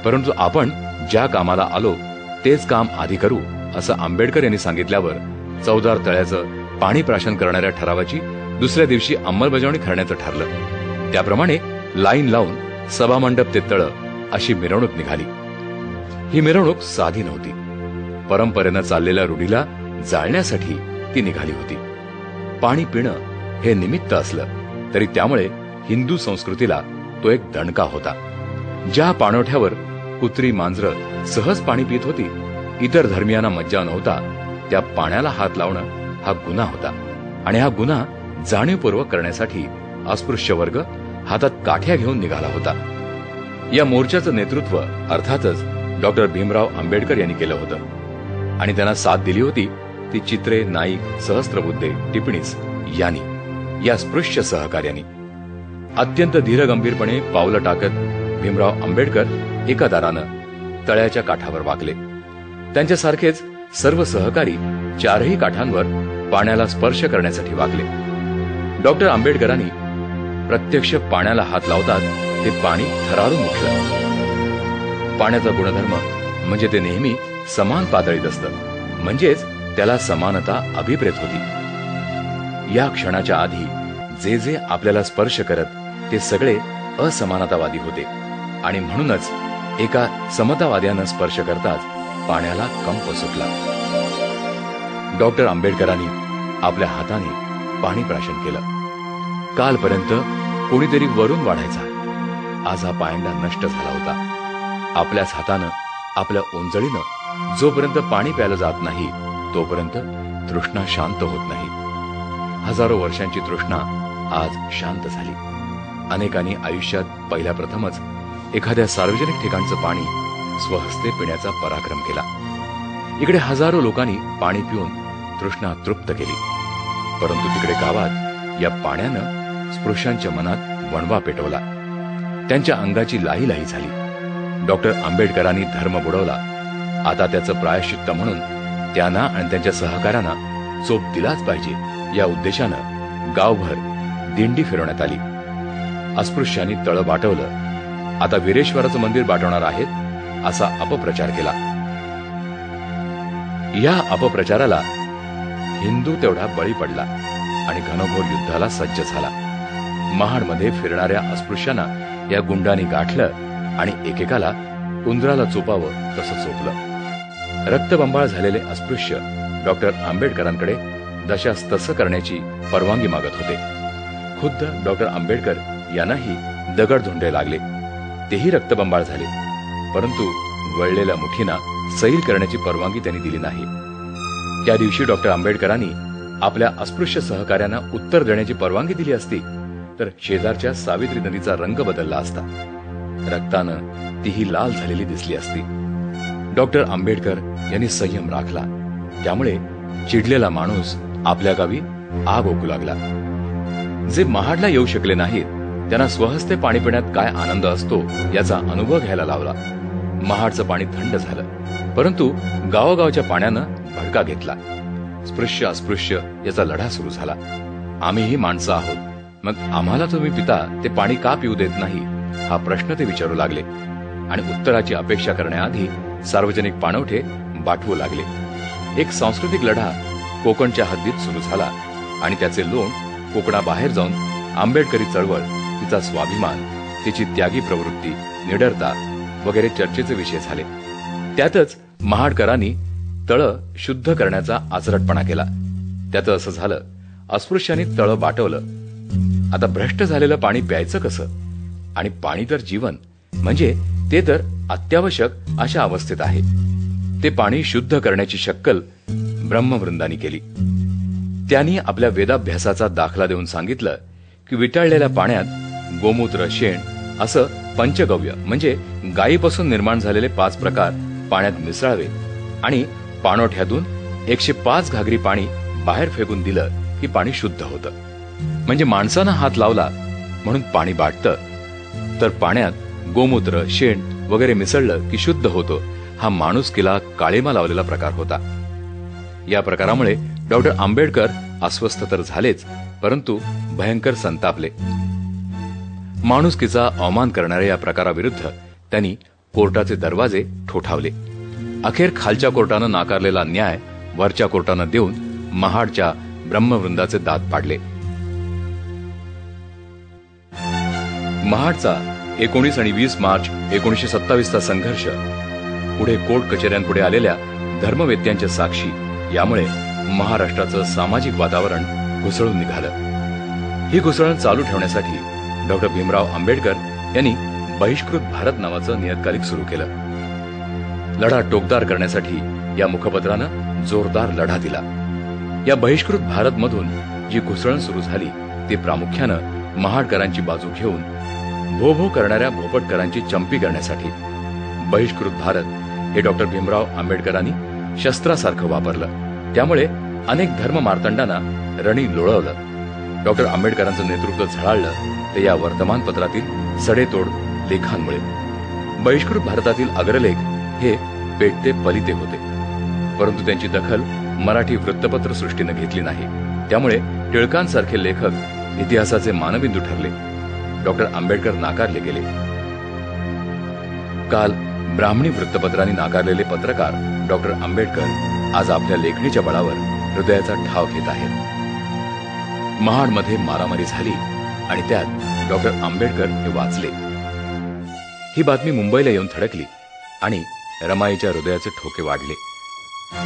परंतु आपण ज्या कामाला आलो तेच काम आधी करू असं आंबेडकर यांनी सांगितल्यावर चौदार तळ्याचं पाणी प्राशन करणाऱ्या ठरावाची दुसऱ्या दिवशी अंमलबजावणी करण्याचं ठरलं. त्याप्रमाणे लाईन लावून सभामंडप ते तळ अशी मिरवणूक निघाली. ही मिरवणूक साधी नव्हती. परंपरेनं चाललेल्या रूढीला जाळण्यासाठी ती निघाली होती. पाणी पिणं हे निमित्त असलं तरी त्यामुळे हिंदू संस्कृतीला तो एक दणका होता. ज्या पाणवठ्यावर कुत्री मांजरं सहज पाणी पित होती, इतर धर्मियांना मज्जा नव्हता, त्या पाण्याला हात लावणं हा गुन्हा होता. आणि हा गुन्हा जाणीवपूर्वक करण्यासाठी अस्पृश्य वर्ग हातात काठ्या घेऊन निघाला होता. या मोर्चाचं नेतृत्व अर्थातच डॉक्टर भीमराव आंबेडकर यांनी केलं होतं आणि त्यांना साथ दिली होती ती चित्रे, नाईक, सहस्त्रबुद्धे, टिपणीस यांनी, या स्पृश्य सहकार्यांनी. अत्यंत धीरगंभीरपणे पावलं टाकत भीमराव आंबेडकर एका दारानं तळ्याच्या काठावर वाकले. त्यांच्यासारखेच सर्व सहकारी चारही काठांवर पाण्याला स्पर्श करण्यासाठी वाकले. डॉक्टर आंबेडकरांनी प्रत्यक्ष पाण्याला हात लावतात ते पाणी थरारून उठलं. पाण्याचा गुणधर्म म्हणजे ते नेहमी समान पातळीत असतं, म्हणजेच त्याला समानता अभिप्रेत होती. या क्षणाच्या आधी जे जे आपल्याला स्पर्श करत ते सगळे असमानतावादी होते आणि म्हणूनच एका समतावाद्यानं स्पर्श करताच पाण्याला कंप सुटला. डॉक्टर आंबेडकरांनी आपल्या हाताने पाणी प्राशन केलं. कालपर्यंत कोणीतरी वरून वाढायचा, आज हा पायंडा नष्ट झाला होता. आपल्याच हातानं, आपल्या ओंजळीनं जोपर्यंत पाणी प्यायलं जात नाही तोपर्यंत तृष्णा शांत होत नाही. हजारो वर्षांची तृष्णा आज शांत झाली. अनेकांनी आयुष्यात पहिल्या प्रथमच एखाद्या सार्वजनिक ठिकाणचं पाणी स्वहस्ते पिण्याचा पराक्रम केला. इकडे हजारो लोकांनी पाणी पिऊन तृष्णा तृप्त केली. परंतु तिकडे गावात या पाण्यानं स्पृश्यांच्या मनात वणवा पेटवला. त्यांच्या अंगाची लाही लाही झाली. डॉक्टर आंबेडकरांनी धर्म बुडवला. आता त्याचं प्रायश्चित्त म्हणून त्यांना आणि त्यांच्या सहकाऱ्यांना चोप दिलाच पाहिजे या उद्देशानं गावभर दिंडी फिरवण्यात आली. अस्पृश्यांनी तळ बाटवलं. आता वीरेश्वराचं मंदिर बाटवणार आहेत असा अपप्रचार केला. या अपप्रचाराला हिंदू तेवढा बळी पडला आणि घनघोर युद्धाला सज्ज झाला. महाडमध्ये फिरणाऱ्या अस्पृश्यांना या गुंडांनी गाठलं आणि एकेकाला उंदराला चोपावं तसं चोपलं. रक्तबंबाळ झालेले अस्पृश्य डॉक्टर आंबेडकरांकडे दशास तसं करण्याची परवानगी मागत होते. खुद्द डॉक्टर आंबेडकर यांनाही दगडधोंडे लागले. तेही रक्तबंबाळ झाले. परंतु वळलेल्या मुठींना सैल करण्याची परवानगी त्यांनी दिली नाही. त्या दिवशी डॉक्टर आंबेडकरांनी आपल्या अस्पृश्य सहकाऱ्यांना उत्तर देण्याची परवानगी दिली असती तर शेजारच्या सावित्री नदीचा रंग बदलला असता. रक्तानं तीही लाल झालेली दिसली असती. डॉक्टर आंबेडकर यांनी संयम राखला. त्यामुळे चिडलेला माणूस आपल्या गावी आग ओकू लागला. जे महाडला येऊ शकले नाहीत त्यांना स्वहस्ते पाणी पिण्यात काय आनंद असतो याचा अनुभव घ्यायला लावला. महाडचं पाणी थंड झालं, परंतु गावोगावच्या पाण्यानं भडका घेतला. स्पृश्य अस्पृश्य याचा लढा सुरू झाला. आम्हीही माणसं आहोत, मग आम्हाला तुम्ही पिता ते पाणी का पिऊ देत नाही हा प्रश्न ते विचारू लागले आणि उत्तराची अपेक्षा करण्याआधी सार्वजनिक पाणवठे बाटवू लागले. एक सांस्कृतिक लढा कोकणच्या हद्दीत सुरू झाला आणि त्याचे लोण कोकणाबाहेर जाऊन आंबेडकरी चळवळ, तिचा स्वाभिमान, तिची त्यागी प्रवृत्ती, निडरता वगैरे चर्चेचे विषय झाले. त्यातच महाडकरांनी तळ शुद्ध करण्याचा आचरटपणा केला. त्याचं असं झालं, अस्पृश्यांनी तळ बाटवलं. आता भ्रष्ट झालेलं पाणी प्यायचं कसं? आणि पाणी तर जीवन, म्हणजे ते तर अत्यावश्यक अशा अवस्थेत आहे. ते पाणी शुद्ध करण्याची शक्कल ब्रह्मवृंदांनी केली. त्यांनी आपल्या वेदाभ्यासाचा दाखला देऊन सांगितलं की विटाळलेल्या पाण्यात गोमूत्र, शेण असं पंचगव्य म्हणजे गायीपासून निर्माण झालेले 5 प्रकार पाण्यात मिसळावे आणि पाणवठ्यातून 105 घागरी पाणी बाहेर फेकून दिलं की पाणी शुद्ध होतं. म्हणजे माणसानं हात लावला म्हणून पाणी बाटतं, तर पाण्यात गोमूत्र, शेण वगैरे मिसळलं की शुद्ध होतो, हा माणुसकीला काळीमा लावलेला प्रकार होता. या प्रकारामुळे डॉक्टर आंबेडकर अस्वस्थ तर झालेच, परंतु भयंकर संतापले. माणुसकीचा अवमान करणाऱ्या या प्रकाराविरुद्ध त्यांनी कोर्टाचे दरवाजे ठोठावले. अखेर खालच्या कोर्टानं नाकारलेला न्याय वरच्या कोर्टानं देऊन महाडच्या ब्रह्मवृंदाचे दात पाडले. महाडचा 19 आणि 20 मार्च 1927चा संघर्ष पुढे कोर्ट कचेऱ्यांपुढे आलेल्या धर्मवेत्यांच्या साक्षी, यामुळे महाराष्ट्राचं सामाजिक वातावरण घुसळून निघालं. ही घुसळण चालू ठेवण्यासाठी डॉक्टर भीमराव आंबेडकर यांनी बहिष्कृत भारत नावाचं नियतकालिक सुरू केलं. लढा टोकदार करण्यासाठी या मुखपत्रानं जोरदार लढा दिला. या बहिष्कृत भारत मधून जी घुसळण सुरू झाली ती प्रामुख्यानं महाडकरांची बाजू घेऊन भो भो करणाऱ्या भोपटकरांची चंपी करण्यासाठी. बहिष्कृत भारत हे डॉक्टर भीमराव आंबेडकरांनी शस्त्रासारखं वापरलं. त्यामुळे अनेक धर्म मार्तंडांना रणी लोळवलं. डॉक्टर आंबेडकरांचं नेतृत्व झळाळलं ते या वर्तमानपत्रातील सडेतोड लेखांमुळे. बहिष्कृत भारतातील अग्रलेख हे पेटते पलिते होते, परंतु त्यांची दखल मराठी वृत्तपत्र सृष्टीनं घेतली नाही. त्यामुळे टिळकांसारखे लेखक इतिहासाचे मानबिंदू ठरले. डॉक्टर आंबेडकर नाकारले गेले. काल ब्राह्मणी वृत्तपत्रांनी नाकारलेले पत्रकार डॉक्टर आंबेडकर आज आपल्या लेखणीच्या बळावर हृदयाचा ठाव घेत आहेत. महाडमध्ये मारामारी झाली आणि त्यात डॉक्टर आंबेडकर हे वाचले. ही बातमी मुंबईला येऊन थडकली आणि रमाईच्या हृदयाचे ठोके वाढले.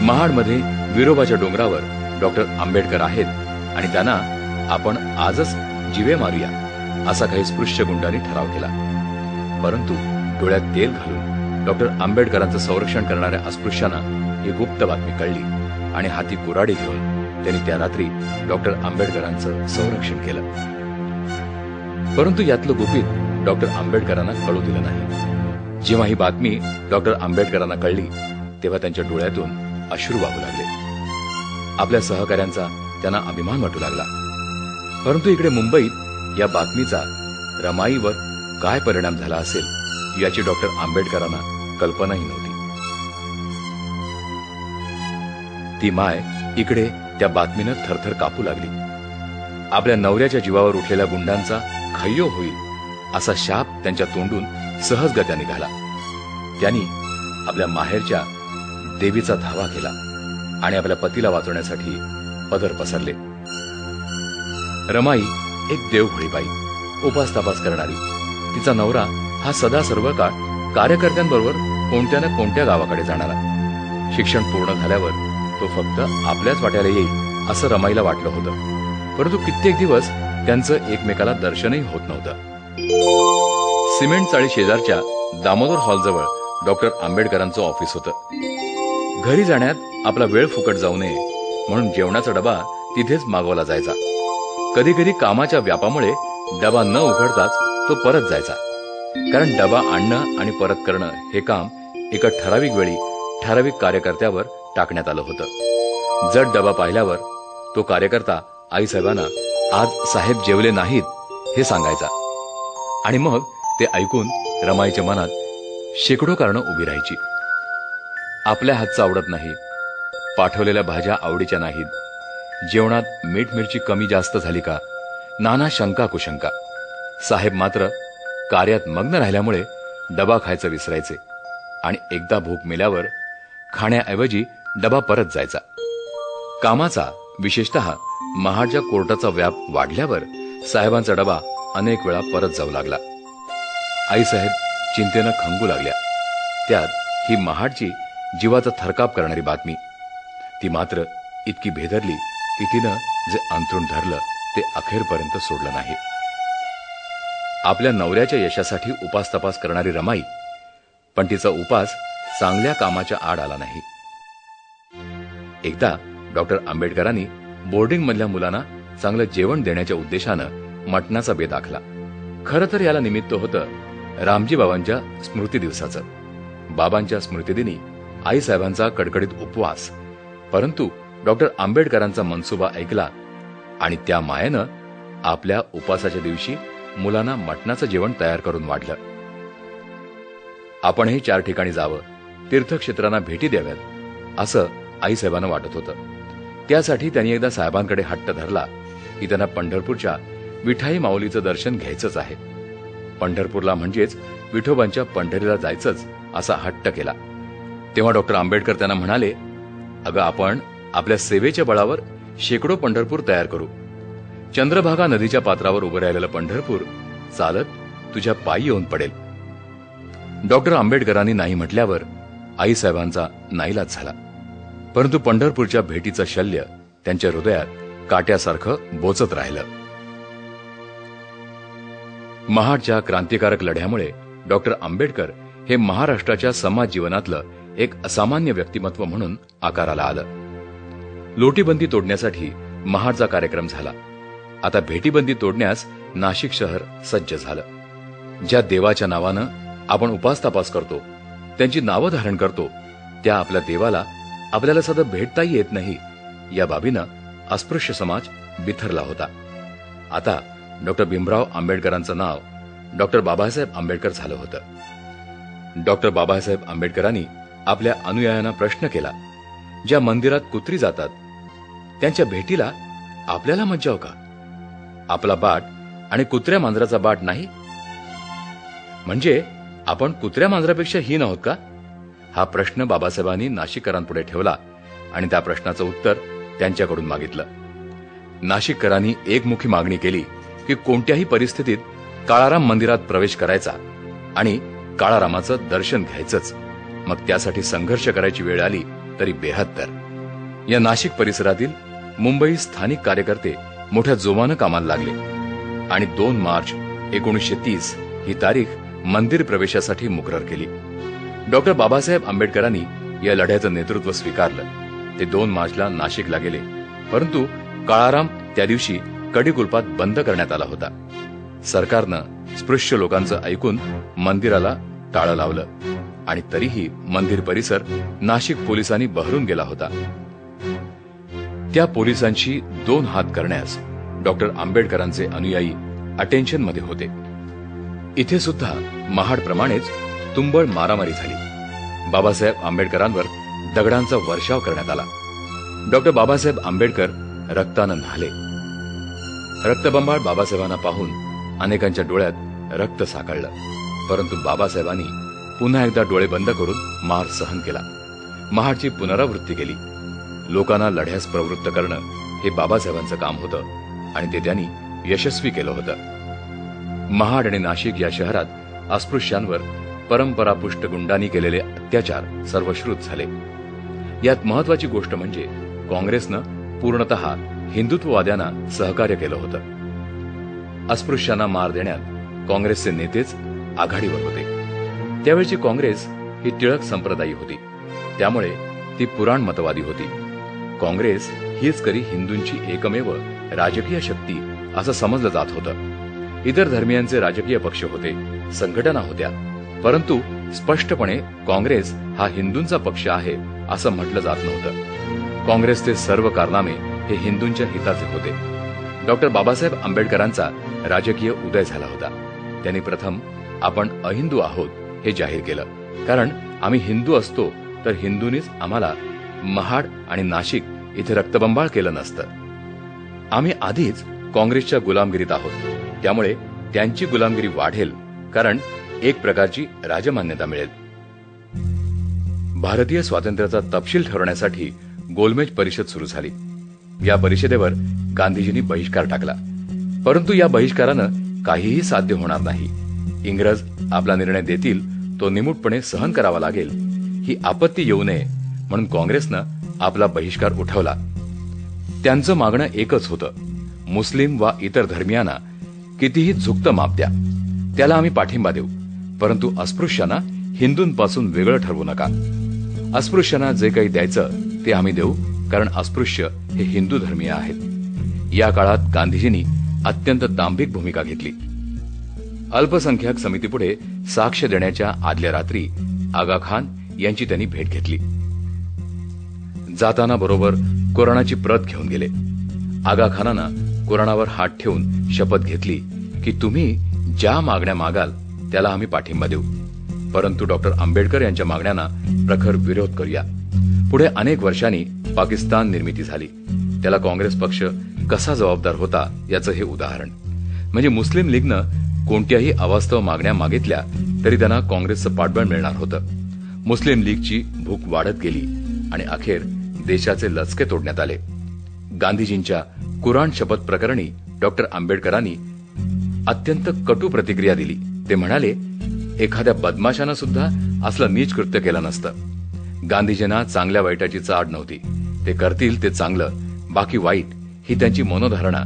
महाडमध्ये विरोबाच्या डोंगरावर डॉक्टर आंबेडकर आहेत आणि त्यांना आपण आजच जीवे मारूया असा काही स्पृश्य गुंडांनी ठराव केला. परंतु डोळ्यात तेल घालून डॉक्टर आंबेडकरांचं संरक्षण करणाऱ्या अस्पृश्यांना ही गुप्त बातमी कळली आणि हाती कुऱ्हाडी घेऊन त्यांनी त्या रात्री डॉक्टर आंबेडकरांचं संरक्षण केलं. परंतु यातलं गुपित डॉक्टर आंबेडकरांना कळू दिलं नाही. जेव्हा ही बातमी डॉक्टर आंबेडकरांना कळली तेव्हा त्यांच्या डोळ्यातून अश्रू वाहू लागले. आपल्या सहकाऱ्यांचा त्यांना अभिमान वाटू लागला. परंतु इकडे मुंबईत या बातमीचा रमाईवर काय परिणाम झाला असेल याची डॉक्टर आंबेडकरांना कल्पनाही नव्हती. ती माय इकडे त्या बातमीनं थरथर कापू लागली. आपल्या नवऱ्याच्या जीवावर उठलेल्या गुंडांचा खय्यो होईल असा शाप त्यांच्या तोंडून सहजगत्या निघाला. त्यांनी आपल्या माहेरच्या देवीचा धावा केला आणि आपल्या पतीला वाचवण्यासाठी पदर पसरले. रमाई एक देवभोळी बाई, उपास तपास करणारी. तिचा नवरा हा सदा सर्व काळ कार्यकर्त्यांबरोबर कोणत्या ना कोणत्या गावाकडे जाणारा. शिक्षण पूर्ण झाल्यावर तो फक्त आपल्याच वाट्याला येईल असं रमाईला वाटलं होतं. परंतु कित्येक दिवस त्यांचं एकमेकाला दर्शनही होत नव्हतं. सिमेंट चाळी शेजारच्या दामोदर हॉलजवळ डॉक्टर आंबेडकरांचं ऑफिस होतं. घरी जाण्यात आपला वेळ फुकट जाऊ नये म्हणून जेवणाचा डबा तिथेच मागवला जायचा. कधी कधी कामाच्या व्यापामुळे डबा न उघडताच तो परत जायचा, कारण डबा आणणं आणि परत करणं हे काम एका ठराविक वेळी ठराविक कार्यकर्त्यावर टाकण्यात आलं होतं. जड डबा पाहिल्यावर तो कार्यकर्ता आईसाहेबांना आज साहेब जेवले नाहीत हे सांगायचा आणि मग ते ऐकून रमाईच्या मनात शेकडो कारणं उभी राहायची. आपल्या हातचं आवडत नाही, पाठवलेल्या भाज्या आवडीच्या नाहीत, जेवणात मीठ मिरची कमी जास्त झाली का, नाना शंका कुशंका. साहेब मात्र कार्यात मग्न राहिल्यामुळे डबा खायचं विसरायचे आणि एकदा भूक मेल्यावर खाण्याऐवजी डबा परत जायचा. कामाचा विशेषतः महाडच्या कोर्टाचा व्याप वाढल्यावर साहेबांचा डबा अनेक वेळा परत जाऊ लागला. आईसाहेब चिंतेनं खंगू लागल्या. त्यात ही महाडची जीवाचा थरकाप करणारी बातमी. ती मात्र इतकी भेदरली की तिनं जे अंथरूण धरलं ते अखेरपर्यंत सोडलं नाही. आपल्या नवऱ्याच्या यशासाठी उपास तपास करणारी रमाई, पण तिचा उपास चांगल्या कामाच्या आड आला नाही. एकदा डॉक्टर आंबेडकरांनी बोर्डिंग मधल्या मुलांना चांगलं जेवण देण्याच्या उद्देशानं मटणाचा बेत आखला. खरं तर याला निमित्त होतं रामजी बाबांच्या स्मृती दिवसाचं. बाबांच्या स्मृतिदिनी आईसाहेबांचा कडकडीत उपवास. परंतु डॉक्टर आंबेडकरांचा मनसुबा ऐकला आणि त्या मायेनं आपल्या उपासाच्या दिवशी मुलांना मटणाचं जेवण तयार करून वाढलं. आपणही 4 ठिकाणी जावं, तीर्थक्षेत्रांना भेटी द्याव्यात असं आईसाहेबांना वाटत होतं. त्यासाठी त्यांनी एकदा साहेबांकडे हट्ट धरला की त्यांना पंढरपूरच्या विठाई माऊलीचं दर्शन घ्यायचंच आहे. पंढरपूरला म्हणजेच विठोबांच्या पंढरीला जायचंच असा हट्ट केला. तेव्हा डॉक्टर आंबेडकर त्यांना म्हणाले, अगं आपण आपल्या सेवेच्या बळावर शेकडो पंढरपूर तयार करू. चंद्रभागा नदीच्या पात्रावर उभं राहिलेलं पंढरपूर चालत तुझ्या पायी येऊन पडेल. डॉक्टर आंबेडकरांनी नाही म्हटल्यावर आईसाहेबांचा नाईलाज झाला. परंतु पंढरपूरच्या भेटीचं शल्य त्यांच्या हृदयात काट्यासारखं बोचत राहिलं. महाडच्या क्रांतिकारक लढ्यामुळे डॉक्टर आंबेडकर हे महाराष्ट्राच्या समाज जीवनातलं एक असामान्य व्यक्तिमत्व म्हणून आकाराला आलं. लोटीबंदी तोडण्यासाठी महाडचा कार्यक्रम झाला. आता भेटीबंदी तोडण्यास नाशिक शहर सज्ज झालं. ज्या देवाच्या नावानं आपण उपासतापास करतो, त्यांची नावं धारण करतो, त्या आपल्या देवाला आपल्याला साधं भेटताही येत नाही, या बाबीनं अस्पृश्य समाज बिथरला होता. आता डॉक्टर भीमराव आंबेडकरांचं नाव डॉक्टर बाबासाहेब आंबेडकर झालं होतं. डॉक्टर बाबासाहेब आंबेडकरांनी आपल्या अनुयायांना प्रश्न केला, ज्या मंदिरात कुत्री जातात त्यांच्या भेटीला आपल्याला मज्जाव का? आपला बाट आणि कुत्र्या मांजराचा बाट नाही? म्हणजे आपण कुत्र्या मांजरापेक्षा हीन आहोत का? हा प्रश्न बाबासाहेबांनी नाशिककरांपुढे ठेवला आणि त्या प्रश्नाचं उत्तर त्यांच्याकडून मागितलं. नाशिककरांनी एकमुखी मागणी केली की कोणत्याही परिस्थितीत काळाराम मंदिरात प्रवेश करायचा आणि काळारामाचं दर्शन घ्यायचंच. मग त्यासाठी संघर्ष करायची वेळ आली तरी बेहत्तर. या नाशिक परिसरातील मुंबई स्थानिक कार्यकर्ते मोठ्या जोमानं कामाला लागले आणि 2 मार्च 1930 ही तारीख मंदिर प्रवेशासाठी मुकरर केली. डॉक्टर बाबासाहेब आंबेडकरांनी या लढ्याचं नेतृत्व स्वीकारलं. ते 2 मार्चला नाशिकला गेले, परंतु काळाराम त्या दिवशी कडेकुलपात बंद करण्यात आला होता. सरकारनं स्पृश्य लोकांचं ऐकून मंदिराला टाळं लावलं आणि तरीही मंदिर परिसर नाशिक पोलिसांनी बहरून गेला होता. त्या पोलिसांशी 2 हात करण्यास डॉक्टर आंबेडकरांचे अनुयायी अटेन्शन मध्ये होते. इथे सुद्धा महाडप्रमाणेच तुंबळ मारामारी झाली. बाबासाहेब आंबेडकरांवर दगडांचा वर्षाव करण्यात आला. डॉक्टर बाबासाहेब आंबेडकर रक्तानं न्हाले. रक्तबंबाळ बाबासाहेबांना पाहून अनेकांच्या डोळ्यात रक्त साकळलं, परंतु बाबासाहेबांनी पुन्हा एकदा डोळे बंद करून मार सहन केला. महाडची पुनरावृत्ती केली. लोकांना लढ्यास प्रवृत्त करणं हे बाबासाहेबांचं काम होतं आणि ते त्यांनी यशस्वी केलं होतं. महाड आणि नाशिक या शहरात अस्पृश्यांवर परंपरापुष्ट गुंडांनी केलेले अत्याचार सर्वश्रुत झाले. यात महत्वाची गोष्ट म्हणजे काँग्रेसनं पूर्णतः हिंदुत्ववाद्यांना सहकार्य केलं होतं. अस्पृश्यांना मार देण्यात काँग्रेसचे नेतेच आघाडीवर होते. त्यावेळची काँग्रेस ही टिळक संप्रदायी होती, त्यामुळे ती पुराणमतवादी होती. काँग्रेस हीच करी हिंदूंची एकमेव राजकीय शक्ती असं समजलं जात होतं. इतर धर्मियांचे राजकीय पक्ष होते, संघटना होत्या, परंतु स्पष्टपणे काँग्रेस हा हिंदूंचा पक्ष आहे असं म्हटलं जात नव्हतं. काँग्रेसचे सर्व कारनामे हे हिंदूंच्या हिताचे होते. डॉक्टर बाबासाहेब आंबेडकरांचा राजकीय उदय झाला होता. त्यांनी प्रथम आपण अहिंदू आहोत हे जाहीर केलं, कारण आम्ही हिंदू असतो तर हिंदूंनीच आम्हाला महाड आणि नाशिक इथे रक्तबंबाळ केलं नसतं. आम्ही आधीच काँग्रेसच्या गुलामगिरीत आहोत, त्यामुळे त्यांची गुलामगिरी वाढेल, कारण एक प्रकारची राजमान्यता मिळेल. भारतीय स्वातंत्र्याचा तपशील ठरवण्यासाठी गोलमेज परिषद सुरू झाली. या परिषदेवर गांधीजींनी बहिष्कार टाकला, परंतु या बहिष्कारानं काहीही साध्य होणार नाही. इंग्रज आपला निर्णय देतील तो निमूटपणे सहन करावा लागेल, ही आपत्ती येऊ नये म्हणून काँग्रेसनं आपला बहिष्कार उठवला. त्यांचं मागणं एकच होतं, मुस्लिम वा इतर धर्मियांना कितीही झुकतं माप द्या, त्याला आम्ही पाठिंबा देऊ, परंतु अस्पृश्यांना हिंदूंपासून वेगळं ठरवू नका. अस्पृश्यांना जे काही द्यायचं ते आम्ही देऊ, कारण अस्पृश्य हे हिंदू धर्मीय आहेत. या काळात गांधीजींनी अत्यंत दांभिक भूमिका घेतली. अल्पसंख्याक समितीपुढे साक्ष देण्याच्या आदल्या रात्री आगा खान यांची त्यांनी भेट घेतली. जाताना बरोबर कुराणाची प्रत घेऊन गेले. आगा खानानं कुराणावर हात ठेवून शपथ घेतली की तुम्ही ज्या मागण्या मागाल त्याला आम्ही पाठिंबा देऊ. परंतु डॉक्टर आंबेडकर यांच्या मागण्यांना प्रखर विरोध करूया. पुढे अनेक वर्षांनी पाकिस्तान निर्मिती झाली. त्याला काँग्रेस पक्ष कसा जबाबदार होता याचं हे उदाहरण. म्हणजे मुस्लिम लीगनं कोणत्याही अवास्तव मागण्या मागितल्या तरी त्यांना काँग्रेसचं पाठबळ मिळणार होतं. मुस्लिम लीगची भूक वाढत गेली आणि अखेर देशाचे लचके तोडण्यात आले. गांधीजींच्या कुराण शपथ प्रकरणी डॉक्टर आंबेडकरांनी अत्यंत कटू प्रतिक्रिया दिली. ते म्हणाले, एखाद्या बदमाशानं सुद्धा असलं नीच कृत्य केलं नसतं. गांधीजींना चांगल्या वाईटाची चाड नव्हती. ते करतील ते चांगलं, बाकी वाईट ही त्यांची मनोधारणा.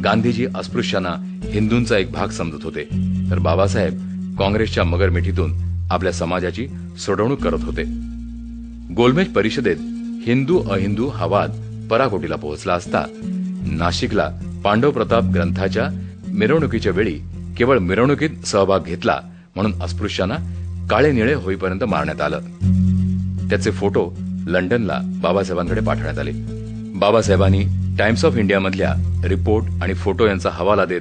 गांधीजी अस्पृश्यांना हिंदूंचा एक भाग समजत होते, तर बाबासाहेब काँग्रेसच्या मगरमिठीतून आपल्या समाजाची सोडवणूक करत होते. गोलमेज परिषदेत हिंदू अहिंदू हा वाद पराकोटीला पोहोचला असता नाशिकला पांडव प्रताप ग्रंथाच्या मिरवणुकीच्या वेळी केवळ मिरवणुकीत सहभाग घेतला म्हणून अस्पृश्यांना काळे निळे होईपर्यंत मारण्यात आलं. त्याचे फोटो लंडनला बाबासाहेबांकडे पाठवण्यात आले. बाबासाहेबांनी टाइम्स ऑफ इंडिया मधल्या रिपोर्ट आणि फोटो यांचा हवाला देत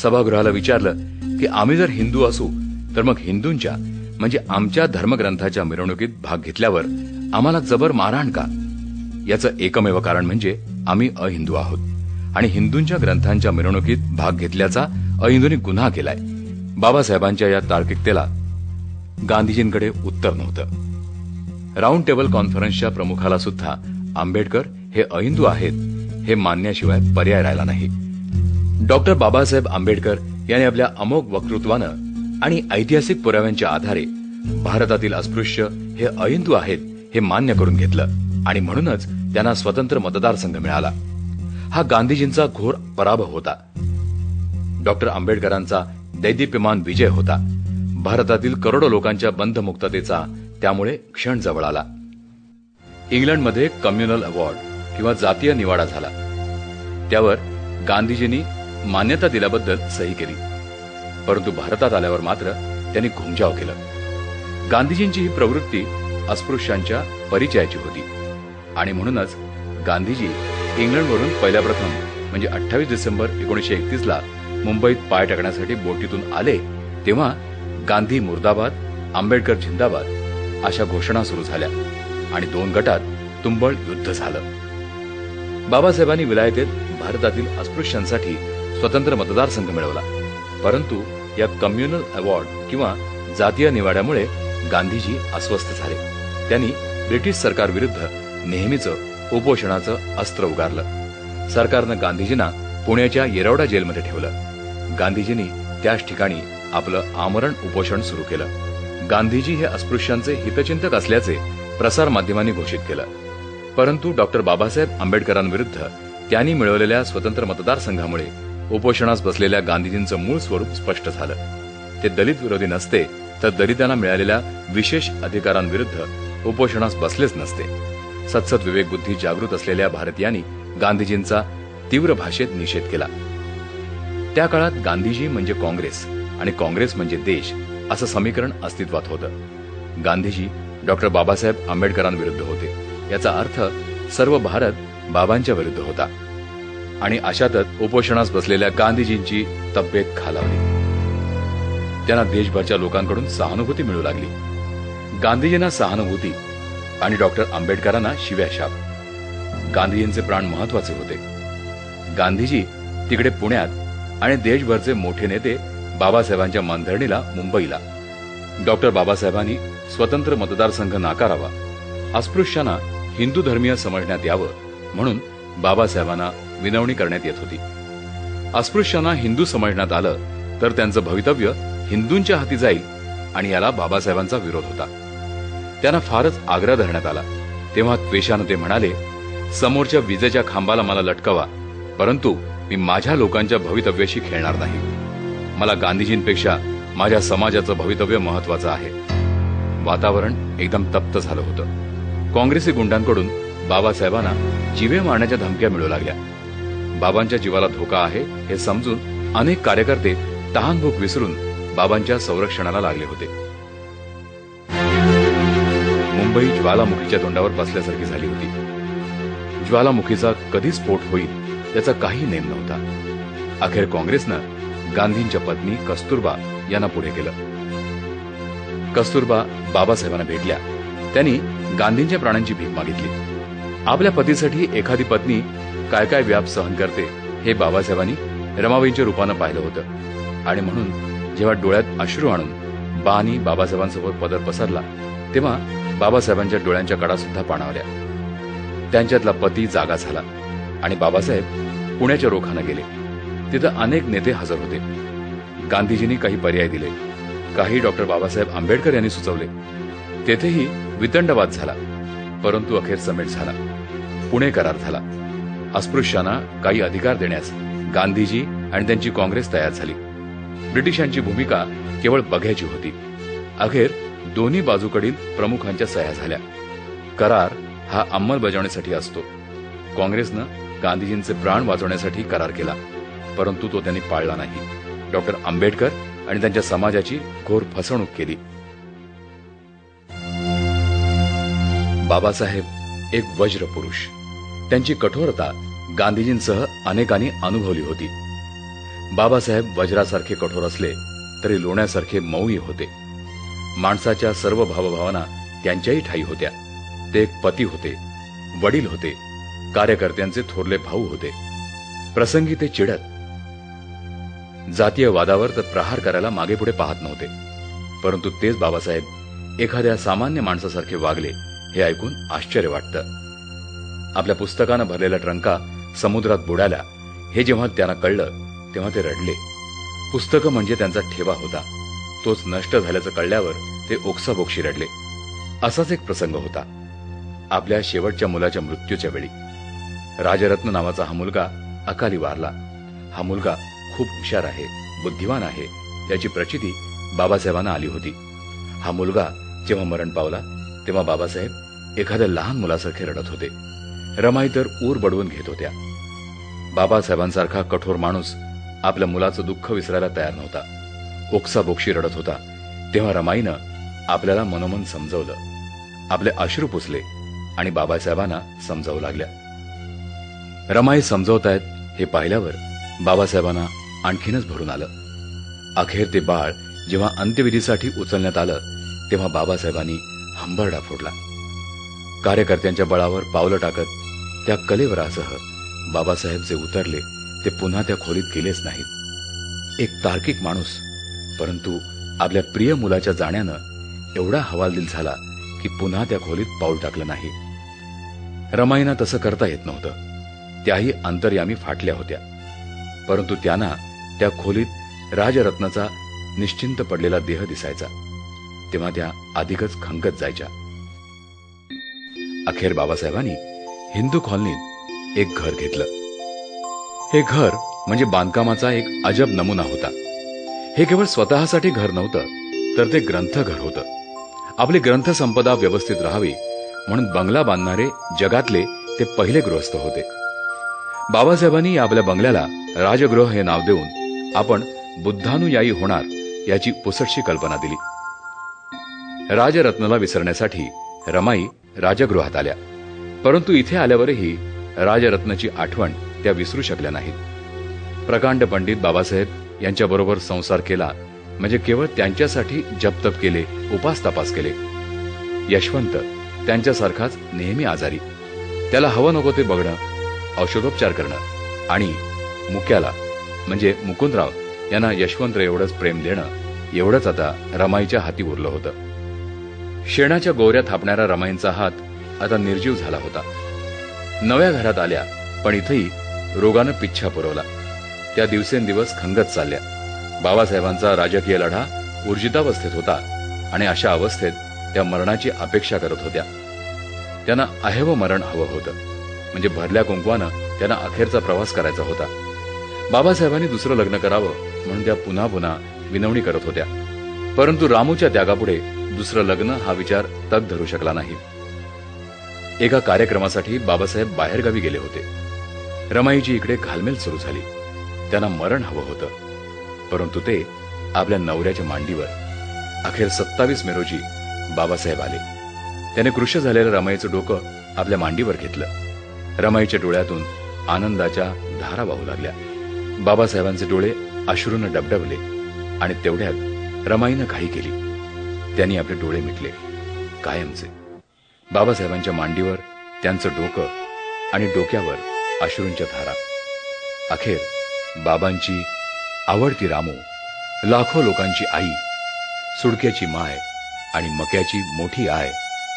सभागृहाला विचारलं की आम्ही जर हिंदू असू तर मग हिंदूंच्या म्हणजे आमच्या धर्मग्रंथाच्या मिरवणुकीत भाग घेतल्यावर आम्हाला जबर मारहाण का? याचं एकमेव कारण म्हणजे आम्ही अहिंदू आहोत आणि हिंदूंच्या ग्रंथांच्या मिरवणुकीत भाग घेतल्याचा अहिंदूंनी गुन्हा केलाय. बाबासाहेबांच्या या तार्किकतेला गांधीजींकडे उत्तर नव्हतं. राऊंड टेबल कॉन्फरन्सच्या प्रमुखाला सुद्धा आंबेडकर हे अहिंदू आहेत हे मानण्याशिवाय पर्याय राहिला नाही. डॉक्टर बाबासाहेब आंबेडकर यांनी आपल्या अमोघ वक्तृत्वानं आणि ऐतिहासिक पुराव्यांच्या आधारे भारतातील अस्पृश्य हे अहिंदू आहेत हे मान्य करून घेतलं आणि म्हणूनच त्यांना स्वतंत्र मतदारसंघ मिळाला. हा गांधीजींचा घोर पराभव होता. डॉक्टर आंबेडकरांचा दैदिप्यमान विजय होता. भारतातील करोडो लोकांच्या बंधमुक्ततेचा त्यामुळे क्षण जवळ आला. इंग्लंडमध्ये कम्युनल अवॉर्ड किंवा जातीय निवाडा झाला. त्यावर गांधीजींनी मान्यता दिल्याबद्दल सही केली. परंतु भारतात आल्यावर मात्र त्यांनी घुमजाव केलं. गांधीजींची ही प्रवृत्ती अस्पृश्यांच्या परिचयाची होती आणि म्हणूनच गांधीजी इंग्लंडवरून पहिल्या प्रथम म्हणजे 28 डिसेंबर 1931 ला मुंबईत पाय टाकण्यासाठी बोटीतून आले तेव्हा गांधी मुर्दाबाद, आंबेडकर जिंदाबाद अशा घोषणा सुरू झाल्या आणि दोन गटात तुंबळ युद्ध झालं. बाबासाहेबांनी विलायतेत भारतातील अस्पृश्यांसाठी स्वतंत्र मतदारसंघ मिळवला. परंतु या कम्युनल अवॉर्ड किंवा जातीय निवाड्यामुळे गांधीजी अस्वस्थ झाले. त्यांनी ब्रिटिश सरकारविरुद्ध नेहमीचं उपोषणाचं अस्त्र उगारलं. सरकारनं गांधीजींना पुण्याच्या येरवडा जेलमध्ये ठेवलं. गांधीजींनी त्याच ठिकाणी आपलं आमरण उपोषण सुरू केलं. गांधीजी हे अस्पृश्यांचे हितचिंतक असल्याचे प्रसार माध्यमांनी घोषित केलं. परंतु डॉक्टर बाबासाहेब आंबेडकरांविरुद्ध त्यांनी मिळवलेल्या स्वतंत्र मतदारसंघामुळे उपोषणास बसलेल्या गांधीजींचं मूळ स्वरूप स्पष्ट झालं. ते दलित विरोधी नसते तर दलितांना मिळालेल्या विशेष अधिकारांविरुद्ध उपोषणास बसलेच नसते. सत्सद विवेकबुद्धी जागृत असलेल्या भारतीयांनी गांधीजींचा तीव्र भाषेत निषेध केला. त्या काळात गांधीजी म्हणजे काँग्रेस आणि काँग्रेस म्हणजे देश असं समीकरण अस्तित्वात होतं. गांधीजी डॉक्टर बाबासाहेब आंबेडकरांविरुद्ध होते. याचा अर्थ सर्व भारत बाबांच्या विरुद्ध होता आणि अशातच उपोषणास बसलेल्या गांधीजींची तब्येत खालावली. त्यांना देशभरच्या लोकांकडून सहानुभूती मिळू लागली. गांधीजींना सहानुभूती आणि डॉक्टर आंबेडकरांना शिव्याशाप. गांधीजींचे प्राण महत्वाचे होते. गांधीजी तिकडे पुण्यात आणि देशभरचे मोठे नेते बाबासाहेबांच्या मानधरणीला मुंबईला. डॉक्टर बाबासाहेबांनी स्वतंत्र मतदारसंघ नाकारावा, अस्पृश्यांना हिंदू धर्मीय समजण्यात यावं म्हणून बाबासाहेबांना विनवणी करण्यात येत होती. अस्पृश्यांना हिंदू समजण्यात आलं तर त्यांचं भवितव्य हिंदूंच्या हाती जाईल आणि याला बाबासाहेबांचा विरोध होता. त्यांना फारच आग्रह धरण्यात आला. तेव्हा त्वेषानं ते म्हणाले, समोरच्या विजेच्या खांबाला मला लटकवा, परंतु मी माझ्या लोकांच्या भवितव्याशी खेळणार नाही. मला गांधीजींपेक्षा माझ्या समाजाचं भवितव्य महत्वाचं आहे. वातावरण एकदम तप्त झालं होतं. काँग्रेसी गुंडांकडून बाबासाहेबांना जीवे मारण्याच्या धमक्या मिळू लागल्या. बाबांच्या जीवाला धोका आहे हे समजून अनेक कार्यकर्ते तहानभूक विसरून बाबांच्या संरक्षणाला लागले होते. मुंबई ज्वालामुखीच्या तोंडावर बसल्यासारखी झाली होती. ज्वालामुखीचा कधी स्फोट होईल याचा काही नेम नव्हता. अखेर काँग्रेसनं गांधींच्या पत्नी कस्तुरबा यांना पुढे केलं. कस्तुरबा बाबासाहेबांना भेटल्या. त्यांनी गांधींच्या प्राणांची भीक मागितली. आपल्या पतीसाठी एखादी पत्नी काय काय व्याप सहन करते हे बाबासाहेबांनी रमाबाईंच्या रूपानं पाहिलं होतं. आणि म्हणून जेव्हा डोळ्यात अश्रू आणून बानी बाबासाहेबांसोबत पदर पसरला तेव्हा बाबासाहेबांच्या डोळ्यांच्या कडा सुद्धा पाणावल्या. त्यांच्यातला पती जागा झाला आणि बाबासाहेब पुण्याच्या रोखानं गेले. तिथं अनेक नेते हजर होते. गांधीजींनी काही पर्याय दिले, काही डॉक्टर बाबासाहेब आंबेडकर यांनी सुचवले. तेथेही वितंडवाद झाला, परंतु अखेर समेट झाला. पुणे करार झाला. अस्पृश्यांना काही अधिकार देण्यास गांधीजी आणि त्यांची काँग्रेस तयार झाली. ब्रिटिशांची भूमिका केवळ बघ्याची होती. अखेर दोन्ही बाजूकडील प्रमुखांच्या सह्या झाल्या. करार हा अंमलबजावणीसाठी असतो. काँग्रेसनं गांधीजींचे प्राण वाचवण्यासाठी करार केला, परंतु तो त्यांनी पाळला नाही. डॉक्टर आंबेडकर आणि त्यांच्या समाजाची घोर फसवणूक केली. बाबासाहेब एक वज्र पुरुष. त्यांची कठोरता गांधीजींसह अनेकांनी अनुभवली होती. बाबासाहेब वज्रासारखे कठोर असले तरी लोण्यासारखे मऊही होते. माणसाच्या सर्व भावभावना त्यांच्याही ठाई होत्या. ते एक पती होते, वडील होते, कार्यकर्त्यांचे थोरले भाऊ होते. प्रसंगी ते चिडत. जातीय वादावर तर प्रहार करायला मागे पुढे पाहत नव्हते. परंतु तेच बाबासाहेब एखाद्या सामान्य माणसासारखे वागले हे ऐकून आश्चर्य वाटतं. आपल्या पुस्तकानं भरलेल्या ट्रंका समुद्रात बुडाल्या हे जेव्हा त्यांना कळलं तेव्हा ते रडले. पुस्तकं म्हणजे त्यांचा ठेवा होता. तोच नष्ट झाल्याचं कळल्यावर ते ओक्साबोक्षी रडले. असाच एक प्रसंग होता आपल्या शेवटच्या मुलाच्या मृत्यूच्या वेळी. राजरत्न नावाचा हा मुलगा अकाली वारला. हा मुलगा खूप हुशार आहे, बुद्धिवान आहे याची प्रचिती बाबासाहेबांना आली होती. हा मुलगा जेव्हा मरण पावला तेव्हा बाबासाहेब एखाद्या लहान मुलासारखे रडत होते. रमाई तर ऊर बडवून घेत होत्या. बाबासाहेबांसारखा कठोर माणूस आपल्या मुलाचं दुःख विसरायला तयार नव्हता. ओक्साबोक्षी रडत होता. तेव्हा रमाईनं आपल्याला मनोमन समजवलं. आपले अश्रू पुसले आणि बाबासाहेबांना समजावू लागल्या. रमाई समजवतायत हे पाहिल्यावर बाबासाहेबांना आणखीनच भरून आलं. अखेर ते बाळ जेव्हा अंत्यविधीसाठी उचलण्यात आलं तेव्हा बाबासाहेबांनी हंबरडा फोडला. कार्यकर्त्यांच्या बळावर पावलं टाकत त्या कलेवरासह बाबासाहेब जे उतरले ते पुन्हा त्या खोलीत गेलेच नाहीत. एक तार्किक माणूस, परंतु आपल्या प्रिय मुलाच्या जाण्यानं एवढा हवालदिल झाला की पुन्हा त्या खोलीत पाऊल टाकलं नाही. रमाईना तसं करता येत नव्हतं. त्याही अंतर्यामी फाटल्या होत्या. परंतु त्यांना त्या खोलीत राजरत्नाचा निश्चिंत पडलेला देह दिसायचा. तेव्हा त्या अधिकच खंगत जायच्या. अखेर बाबासाहेबांनी हिंदू कॉलनीत एक घर घेतलं. हे घर म्हणजे बांधकामाचा एक अजब नमुना होता. हे केवळ स्वतःसाठी घर नव्हतं, तर ते ग्रंथघर होतं. आपली ग्रंथसंपदा व्यवस्थित राहावी म्हणून बंगला बांधणारे जगातले ते पहिले गृहस्थ होते. बाबासाहेबांनी आपल्या बंगल्याला राजगृह हे नाव देऊन आपण बुद्धानुयायी होणार याची पुसटशी कल्पना दिली. राजरत्नाला विसरण्यासाठी रमाई राजगृहात आल्या, परंतु इथे आल्यावरही राजरत्नाची आठवण त्या विसरू शकल्या नाहीत. प्रकांड पंडित बाबासाहेब यांच्याबरोबर संसार केला म्हणजे केवळ त्यांच्यासाठी जपतप केले, उपासतापास केले. यशवंत त्यांच्यासारखाच नेहमी आजारी. त्याला हवं नको ते बघणं, औषधोपचार करणं आणि मुक्याला म्हणजे मुकुंदराव यांना यशवंत एवढंच प्रेम देणं एवढंच आता रमाईच्या हाती उरलं होतं. शेणाच्या गोवऱ्या थापणाऱ्या रमाईंचा हात आता निर्जीव झाला होता. नव्या घरात आल्या, पण इथेही रोगानं पिच्छा पुरवला. त्या दिवसेंदिवस खंगत चालल्या. बाबासाहेबांचा राजकीय लढा ऊर्जितावस्थेत होता आणि अशा अवस्थेत त्या मरणाची अपेक्षा करत होत्या. त्यांना अहेव मरण हवं होतं, म्हणजे भरल्या कुंकवानं त्यांना अखेरचा प्रवास करायचा होता. बाबासाहेबांनी दुसरं लग्न करावं म्हणून त्या पुन्हा पुन्हा विनवणी करत होत्या. परंतु रामूच्या त्यागापुढे दुसरं लग्न हा विचार तग धरू शकला नाही. एका कार्यक्रमासाठी बाबासाहेब बाहेरगावी गेले होते. रमाईची इकडे घालमेल सुरू झाली. त्यांना मरण हवं होतं, परंतु ते आपल्या नवऱ्याच्या मांडीवर. अखेर 27 मे रोजी बाबासाहेब आले. त्याने कृश झालेल्या रमाईचं डोकं आपल्या मांडीवर घेतलं. रमाईच्या डोळ्यातून आनंदाच्या धारा वाहू लागल्या. बाबासाहेबांचे डोळे अश्रूनं डबडबले आणि तेवढ्यात रमाईनं घाई केली. त्यांनी आपले डोळे मिटले, कायमचे. बाबासाहेबांच्या मांडीवर त्यांचं डोकं आणि डोक्यावर अश्रूंच्या धारा. अखेर बाबांची आवडती रामू, लाखो लोकांची आई, सुडक्याची माय आणि मक्याची मोठी आय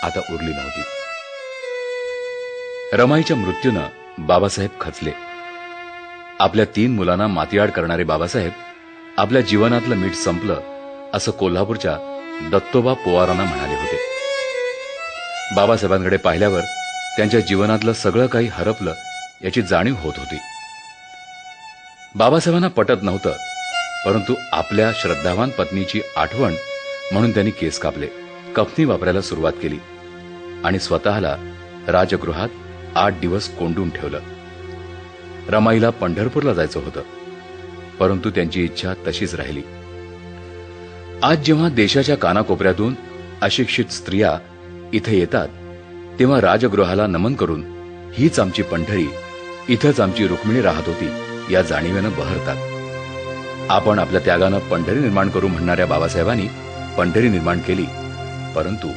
आता उरली नव्हती. रमाईच्या मृत्यूनं बाबासाहेब खचले. आपल्या 3 मुलांना मातीआड करणारे बाबासाहेब आपल्या जीवनातलं मीठ संपलं असं कोल्हापूरच्या दत्तोबा पोवारांना म्हणाले होते. बाबासाहेबांकडे पाहिल्यावर त्यांच्या जीवनातलं सगळं काही हरपलं याची जाणीव होत होती. बाबासाहेबांना पटत नव्हतं, परंतु आपल्या श्रद्धावान पत्नीची आठवण म्हणून त्यांनी केस कापले, कफनी वापरायला सुरुवात केली आणि स्वतःला राजगृहात 8 दिवस कोंडून ठेवलं. रमाईला पंढरपूरला जायचं होतं, परंतु त्यांची इच्छा तशीच राहिली. आज जेव्हा देशाच्या कानाकोपऱ्यातून अशिक्षित स्त्रिया इथे येतात, तेव्हा राजगृहाला नमन करून हीच आमची पंढरी, इथंच आमची रुक्मिणी राहत होती या जाणीवेनं बहरतात. आपण आपल्या त्यागानं पंढरी निर्माण करू म्हणणाऱ्या बाबासाहेबांनी पंढरी निर्माण केली, परंतु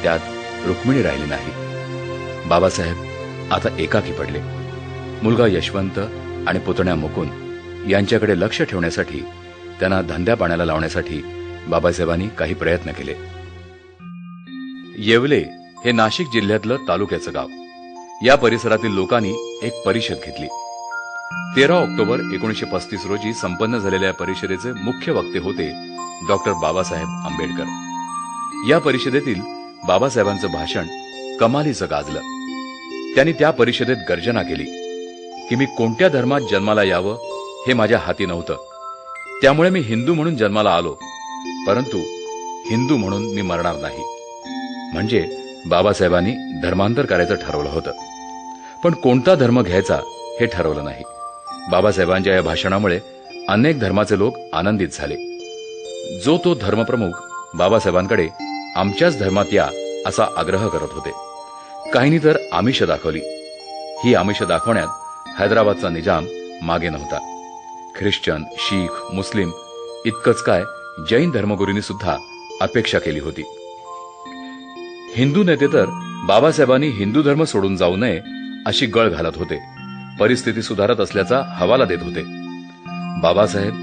त्यात रुक्मिणी राहिली नाही. बाबासाहेब आता एकाकी पडले. मुलगा यशवंत आणि पुतण्या मुकुंद यांच्याकडे लक्ष ठेवण्यासाठी, त्यांना धंद्या पाण्याला लावण्यासाठी बाबासाहेबांनी काही प्रयत्न केले. येवले हे नाशिक जिल्ह्यातलं तालुक्याचं गाव. या परिसरातील लोकांनी एक परिषद घेतली. 13 ऑक्टोबर 1935 रोजी संपन्न झालेल्या परिषदेचे मुख्य वक्ते होते डॉक्टर बाबासाहेब आंबेडकर. या परिषदेतील बाबासाहेबांचं भाषण कमालीचं गाजलं. त्यांनी त्या परिषदेत गर्जना केली की मी कोणत्या धर्मात जन्माला यावं हे माझ्या हाती नव्हतं, त्यामुळे मी हिंदू म्हणून जन्माला आलो, परंतु हिंदू म्हणून मी मरणार नाही. म्हणजे बाबासाहेबांनी धर्मांतर करायचं ठरवलं होतं, पण कोणता धर्म घ्यायचा हे ठरवलं नाही. बाबासाहेबांच्या या भाषणामुळे अनेक धर्माचे लोक आनंदित झाले. जो तो धर्मप्रमुख बाबासाहेबांकडे आमच्याच धर्मात या असा आग्रह करत होते. काहींनी तर आमिष दाखवली. ही आमिष दाखवण्यात हैदराबादचा निजाम मागे नव्हता. ख्रिश्चन, शीख, मुस्लिम इतकंच काय, जैन धर्मगुरूंनी सुद्धा अपेक्षा केली होती. हिंदू नेते तर बाबासाहेबांनी हिंदू धर्म सोडून जाऊ नये अशी गळ घालत होते, परिस्थिती सुधारत असल्याचा हवाला देत होते. बाबासाहेब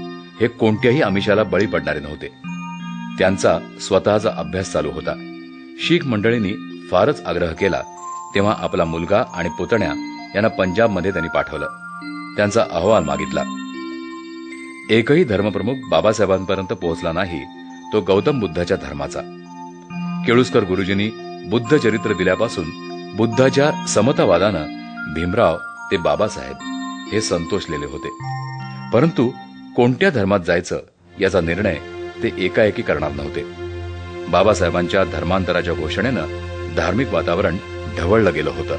हे कोणत्याही आमिषाला बळी पडणारे नव्हते. त्यांचा स्वतःचा अभ्यास चालू होता. शीख मंडळींनी फारच आग्रह केला तेव्हा आपला मुलगा आणि पुतण्या यांना पंजाबमध्ये त्यांनी पाठवलं. त्यांचा अहवाल मागितला. एकही धर्मप्रमुख बाबासाहेबांपर्यंत पोहोचला नाही, तो गौतम बुद्धाच्या धर्माचा. केळुस्कर गुरुजींनी बुद्ध चरित्र दिल्यापासून बुद्धाच्या समतावादानं भीमराव ते बाबासाहेब हे संतोषलेले होते, परंतु कोणत्या धर्मात जायचं याचा निर्णय ते एकाएकी करणार नव्हते. बाबासाहेबांच्या धर्मांतराच्या घोषणेनं धार्मिक वातावरण ढवळलं गेलं होतं.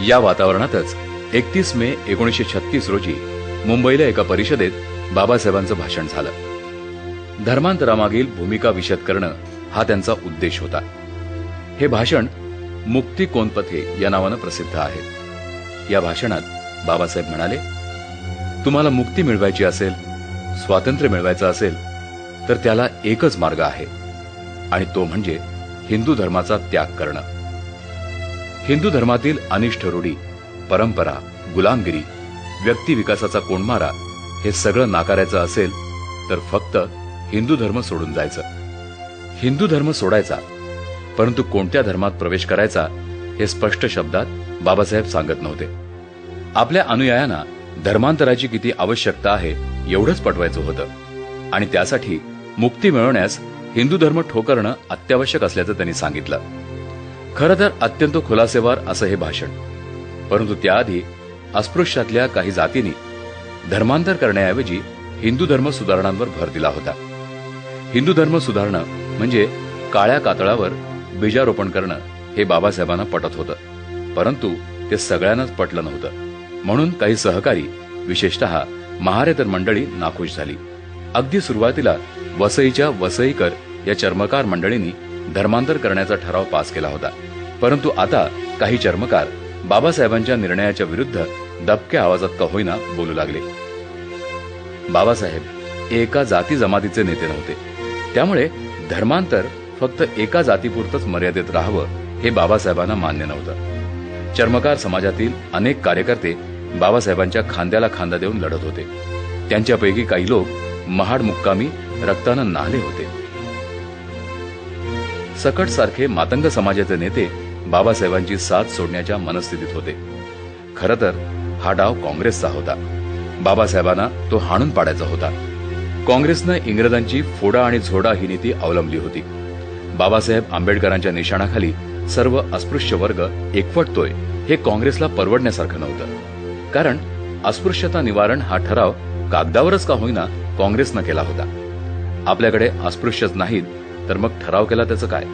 या वातावरणातच 31 मे 1936 रोजी मुंबईला एका परिषदेत बाबासाहेबांचं भाषण झालं. धर्मांतरामागील भूमिका विशद करणं हा त्यांचा उद्देश होता. हे भाषण मुक्ती कोणपथे या नावानं प्रसिद्ध आहे. या भाषणात बाबासाहेब म्हणाले, तुम्हाला मुक्ती मिळवायची असेल, स्वातंत्र्य मिळवायचं असेल तर त्याला एकच मार्ग आहे आणि तो म्हणजे हिंदू धर्माचा त्याग करणं. हिंदू धर्मातील अनिष्ट रूढी, परंपरा, गुलामगिरी, व्यक्ती विकासाचा कोंडमारा हे सगळं नाकारायचं असेल तर फक्त हिंदू धर्म सोडून जायचं. हिंदू धर्म सोडायचा, परंतु कोणत्या धर्मात प्रवेश करायचा हे स्पष्ट शब्दात बाबासाहेब सांगत नव्हते. आपल्या अनुयायांना धर्मांतराची किती आवश्यकता आहे एवढंच पटवायचं होतं आणि त्यासाठी मुक्ती मिळवण्यास हिंदू धर्म ठोकरणं अत्यावश्यक असल्याचं त्यांनी सांगितलं. खरं तर अत्यंत खुलासेवार असं हे भाषण, परंतु त्याआधी अस्पृश्यातल्या काही जातींनी धर्मांतर करण्याऐवजी हिंदू धर्म सुधारणांवर भर दिला होता. हिंदू धर्म सुधारणं म्हणजे काळ्या कातळावर बीजारोपण करणं हे बाबासाहेबांना पटत होतं, परंतु ते सगळ्यांनाच पटलं नव्हतं. म्हणून काही सहकारी, विशेषतः महारेतर मंडळी नाखुश झाली. अगदी सुरुवातीला वसईच्या वसईकर या चर्मकार मंडळींनी धर्मांतर करण्याचा ठराव पास केला होता, परंतु आता काही चर्मकार बाबासाहेबांच्या निर्णयाच्या विरुद्ध दबक्या आवाजात का होईना बोलू लागले. बाबासाहेब एका जाती जमातीचे नेते नव्हते, त्यामुळे धर्मांतर फक्त एका जातीपुरतच मर्यादित राहावं हे बाबासाहेबांना मान्य नव्हतं. चर्मकार समाजातील अनेक कार्यकर्ते बाबासाहेबांच्या खांद्याला खांदा देऊन लढत होते. त्यांच्यापैकी काही लोक महाड मुक्कामी रक्तानं नाहले होते. सकट सारखे मातंग समाजाचे नेते बाबासाहेबांची साथ सोडण्याच्या मनस्थितीत होते. खरं तर हा डाव काँग्रेसचा होता. बाबासाहेबांना तो हाणून पाडायचा होता. काँग्रेसनं इंग्रजांची फोडा आणि झोडा ही नीती अवलंबली होती. बाबासाहेब आंबेडकरांच्या निशाणाखाली सर्व अस्पृश्य वर्ग एकवटतोय हे काँग्रेसला परवडण्यासारखं नव्हतं. कारण अस्पृश्यता निवारण हा ठराव कागदावरच का होईना काँग्रेसनं केला होता. आपल्याकडे अस्पृश्यच नाहीत तर मग ठराव केला त्याचं काय?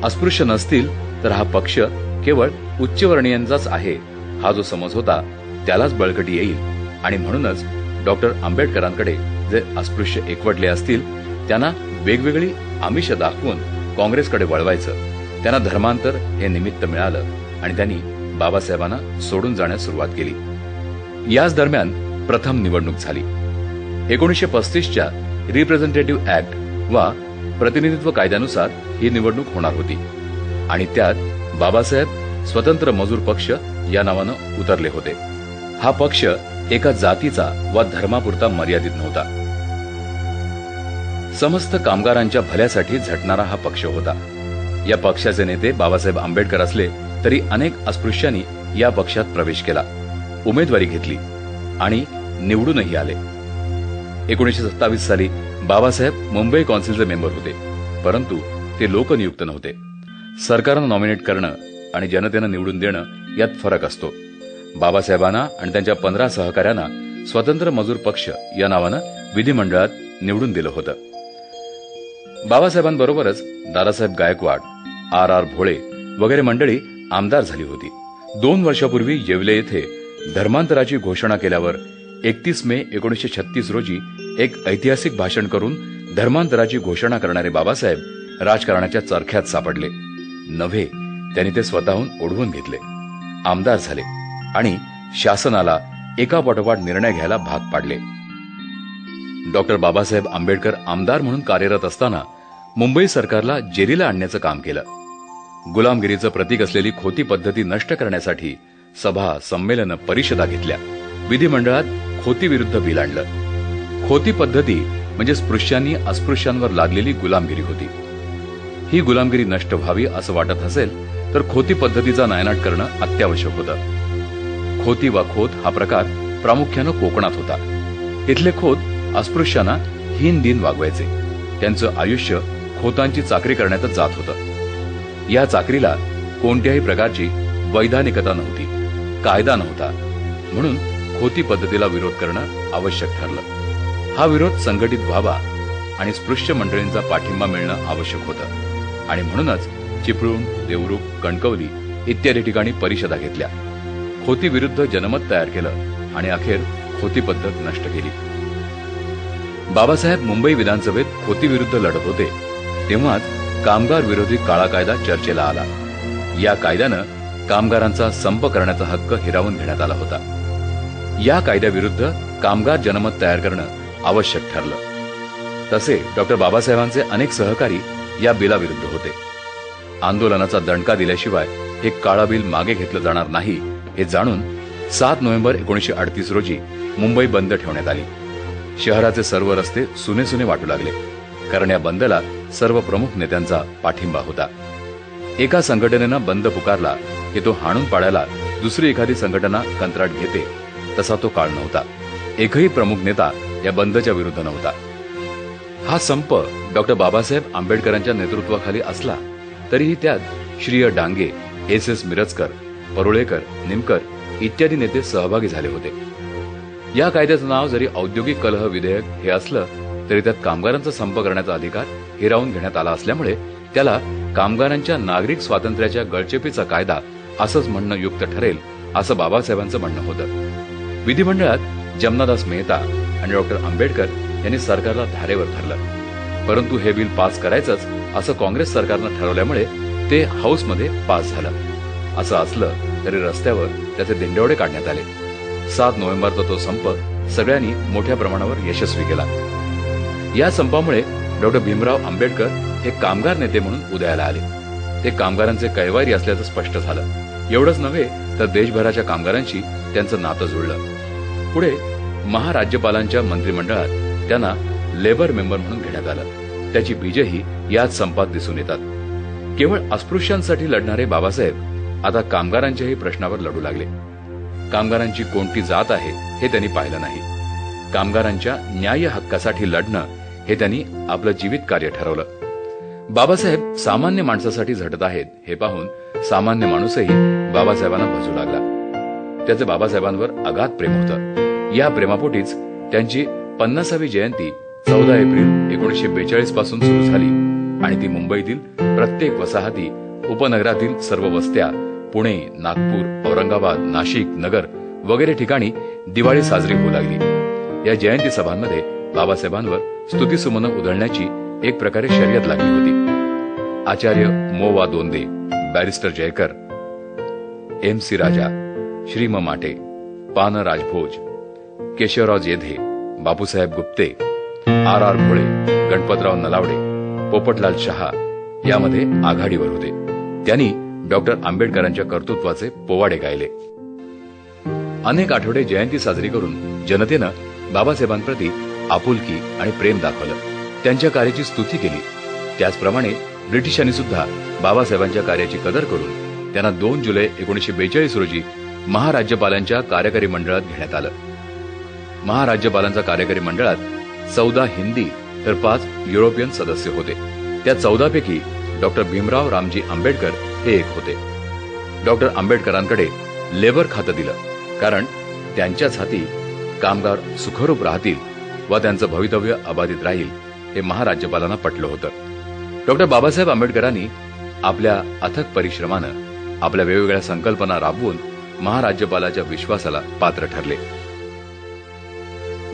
अस्पृश्य नसतील तर हा पक्ष केवळ उच्चवर्णीयांचाच आहे हा जो समज होता त्यालाच बळकटी येईल. आणि म्हणूनच डॉक्टर आंबेडकरांकडे जे अस्पृश्य एकवटले असतील त्यांना वेगवेगळी आमिष दाखवून काँग्रेसकडे वळवायचं. त्यांना धर्मांतर हे निमित्त मिळालं आणि त्यांनी बाबासाहेबांना सोडून जाण्यास सुरुवात केली. याच दरम्यान प्रथम निवडणूक झाली. 1935च्या रिप्रेझेंटेटिव्ह ऍक्ट वा प्रतिनिधित्व कायद्यानुसार ही निवडणूक होणार होती आणि त्यात बाबासाहेब स्वतंत्र मजूर पक्ष या नावानं उतरले होते. हा पक्ष एका जातीचा वा धर्मापुरता मर्यादित नव्हता. समस्त कामगारांच्या भल्यासाठी झटणारा हा पक्ष होता. या पक्षाचे नेते बाबासाहेब आंबेडकर असले तरी अनेक अस्पृश्यांनी या पक्षात प्रवेश केला, उमेदवारी घेतली आणि निवडूनही आले. 1927 साली बाबासाहेब मुंबई कौन्सिलचे मेंबर होते, परंतु ते लोकनियुक्त नव्हते. सरकारनं नॉमिनेट करणं आणि जनतेनं निवडून देणं यात फरक असतो. बाबासाहेबांना आणि त्यांच्या 15 सहकाऱ्यांना स्वतंत्र मजूर पक्ष या नावानं विधिमंडळात निवडून दिलं होतं. बाबासाहेबांबरोबरच दादासाहेब गायकवाड, R.R. भोळे वगैरे मंडळी आमदार झाली होती. 2 वर्षापूर्वी येवले येथे धर्मांतराची घोषणा केल्यावर 31 मे 1936 रोजी एक ऐतिहासिक भाषण करून धर्मांतराची घोषणा करणारे बाबासाहेब राजकारणाच्या चरख्यात सापडले. नव्हे, त्यांनी ते स्वतःहून ओढवून घेतले, आमदार झाले आणि शासनाला एकापाठोपाठ निर्णय घ्यायला भाग पाडले. डॉक्टर बाबासाहेब आंबेडकर आमदार म्हणून कार्यरत असताना मुंबई सरकारला जेरीला आणण्याचं काम केलं. गुलामगिरीचं प्रतीक असलेली खोती पद्धती नष्ट करण्यासाठी सभा, संमेलनं, परिषदा घेतल्या. विधिमंडळात खोती विरुद्ध बिल आणलं. खोती पद्धती म्हणजे स्पृश्यांनी अस्पृश्यांवर लादलेली गुलामगिरी होती. ही गुलामगिरी नष्ट व्हावी असं वाटत असेल तर खोती पद्धतीचा नायनाट करणं अत्यावश्यक होतं. खोती वा खोत हा प्रकार प्रामुख्यानं कोकणात होता. इथले खोत अस्पृश्यांना हीन दिन वागवायचे. त्यांचं आयुष्य खोतांची चाकरी करण्यातच जात होतं. या चाकरीला कोणत्याही प्रकारची वैधानिकता नव्हती, कायदा नव्हता. म्हणून खोती पद्धतीला विरोध करणं आवश्यक ठरलं. हा विरोध संघटित व्हावा आणि स्पृश्य मंडळींचा पाठिंबा मिळणं आवश्यक होतं आणि म्हणूनच चिपळूण, देवरुख, कणकवली इत्यादी ठिकाणी परिषदा घेतल्या. खोती विरुद्ध जनमत तयार केलं आणि अखेर खोती पद्धत नष्ट केली. बाबासाहेब मुंबई विधानसभेत खोती विरुद्ध लढत होते तेव्हाच कामगार विरोधी काळा कायदा चर्चेला आला. या कायद्यानं कामगारांचा संप करण्याचा हक्क हिरावून घेण्यात आला होता. या कायद्याविरुद्ध कामगार जनमत तयार करणं आवश्यक ठरलं. तसे डॉक्टर बाबासाहेबांचे अनेक सहकारी या बिलाविरुद्ध होते. आंदोलनाचा दणका दिल्याशिवाय हे काळा बिल मागे घेतलं जाणार नाही हे जाणून 7 नोव्हेंबर 1938 रोजी मुंबई बंद ठेवण्यात आली. शहराचे सर्व रस्ते सुने सुने वाटू लागले, कारण या बंदला सर्व प्रमुख नेत्यांचा पाठिंबा होता. एका संघटनेनं बंद पुकारला की तो हाणून पाडायला दुसरी एखादी संघटना कंत्राट घेते, तसा तो काळ नव्हता. एकही प्रमुख नेता या बंदच्या विरुद्ध नव्हता. हा संप डॉक्टर बाबासाहेब आंबेडकरांच्या नेतृत्वाखाली असला तरीही त्यात श्रीय डांगे, S.S. मिरजकर, परुळेकर, निमकर इत्यादी नेते सहभागी झाले होते. या कायद्याचं नाव जरी औद्योगिक कलह विधेयक हे असलं तरी त्यात कामगारांचा संप करण्याचा अधिकार हिरावून घेण्यात आला असल्यामुळे त्याला कामगारांच्या नागरिक स्वातंत्र्याच्या गळचेपीचा कायदा असंच म्हणणं युक्त ठरेल असं बाबासाहेबांचं म्हणणं होतं. विधिमंडळात जमनादास मेहता आणि डॉक्टर आंबेडकर यांनी सरकारला धारेवर धरलं, परंतु हे बिल पास करायचंच असं काँग्रेस सरकारनं ठरवल्यामुळे ते हाऊसमध्ये पास झालं. असं असलं तरी रस्त्यावर त्याचे दिंडवडे काढण्यात आले. 7 नोव्हेंबरचा तो संप सगळ्यांनी मोठ्या प्रमाणावर यशस्वी केला. या संपामुळे डॉक्टर भीमराव आंबेडकर हे कामगार नेते म्हणून उदयाला आले. ते कामगारांचे कैवारी असल्याचं स्पष्ट झालं. एवढंच नव्हे तर देशभराच्या कामगारांशी त्यांचं नातं जुळलं. पुढे महाराज्यपालांच्या मंत्रिमंडळात त्यांना लेबर मेंबर म्हणून घेण्यात आलं. त्याची बीजही याच संपात दिसून येतात. केवळ अस्पृश्यांसाठी लढणारे बाबासाहेब आता कामगारांच्याही प्रश्नावर लढू लागले. कामगारांची कोणती जात आहे हे त्यांनी पाहिलं नाही. कामगारांच्या न्याय हक्कासाठी लढणं हे त्यांनी आपलं जीवित कार्य ठरवलं. बाबासाहेब सामान्य माणसासाठी झटत आहेत हे पाहून सामान्य माणूसही बाबासाहेबांना भजू लागला. त्याचे बाबासाहेबांवर अगाध प्रेम होतं. या प्रेमापोटीच त्यांची 50वी जयंती 14 एप्रिल 1942 पासून सुरू झाली आणि ती मुंबईतील प्रत्येक वसाहती, उपनगरातील सर्व वस्त्या, पुणे, नागपूर, औरंगाबाद, नाशिक, नगर वगैरे ठिकाणी दिवाळी साजरी होऊ लागली. या जयंती सभांमध्ये बाबासाहेबांवर स्तुतिसुमनं उधळण्याची एक प्रकारे शर्यत लागली होती. आचार्य मो वा दोंदे, बॅरिस्टर जयकर, MC राजा, श्री म माटे, पान राजभोज, केशवराव जेधे, बापूसाहेब गुप्ते, R भोळे, गणपतराव नलावडे, पोपटलाल शहा यामध्ये आघाडीवर होते. त्यांनी डॉक्टर आंबेडकरांच्या कर्तृत्वाचे पोवाडे गायले. अनेक आठवडे जयंती साजरी करून जनतेनं बाबासाहेबांप्रती आपुलकी आणि प्रेम दाखवलं. त्यांच्या कार्याची स्तुती केली. त्याचप्रमाणे ब्रिटिशांनी सुद्धा बाबासाहेबांच्या कार्याची कदर करून त्यांना 2 जुलै 1942 रोजी महाराज्यपालांच्या कार्यकारी मंडळात घेण्यात आलं. महाराज्यपालांच्या कार्यकारी मंडळात 14 हिंदी तर 5 युरोपियन सदस्य होते. त्या 14 पैकी डॉक्टर भीमराव रामजी आंबेडकर हे एक होते. डॉक्टर आंबेडकरांकडे लेबर खातं दिलं, कारण त्यांच्याच हाती कामगार सुखरूप राहतील व त्यांचं भवितव्य अबाधित राहील हे महाराज्यपालांना पटलं होतं. डॉक्टर बाबासाहेब आंबेडकरांनी आपल्या अथक परिश्रमानं आपल्या वेगवेगळ्या संकल्पना राबवून महाराज्यपालाच्या विश्वासाला पात्र ठरले.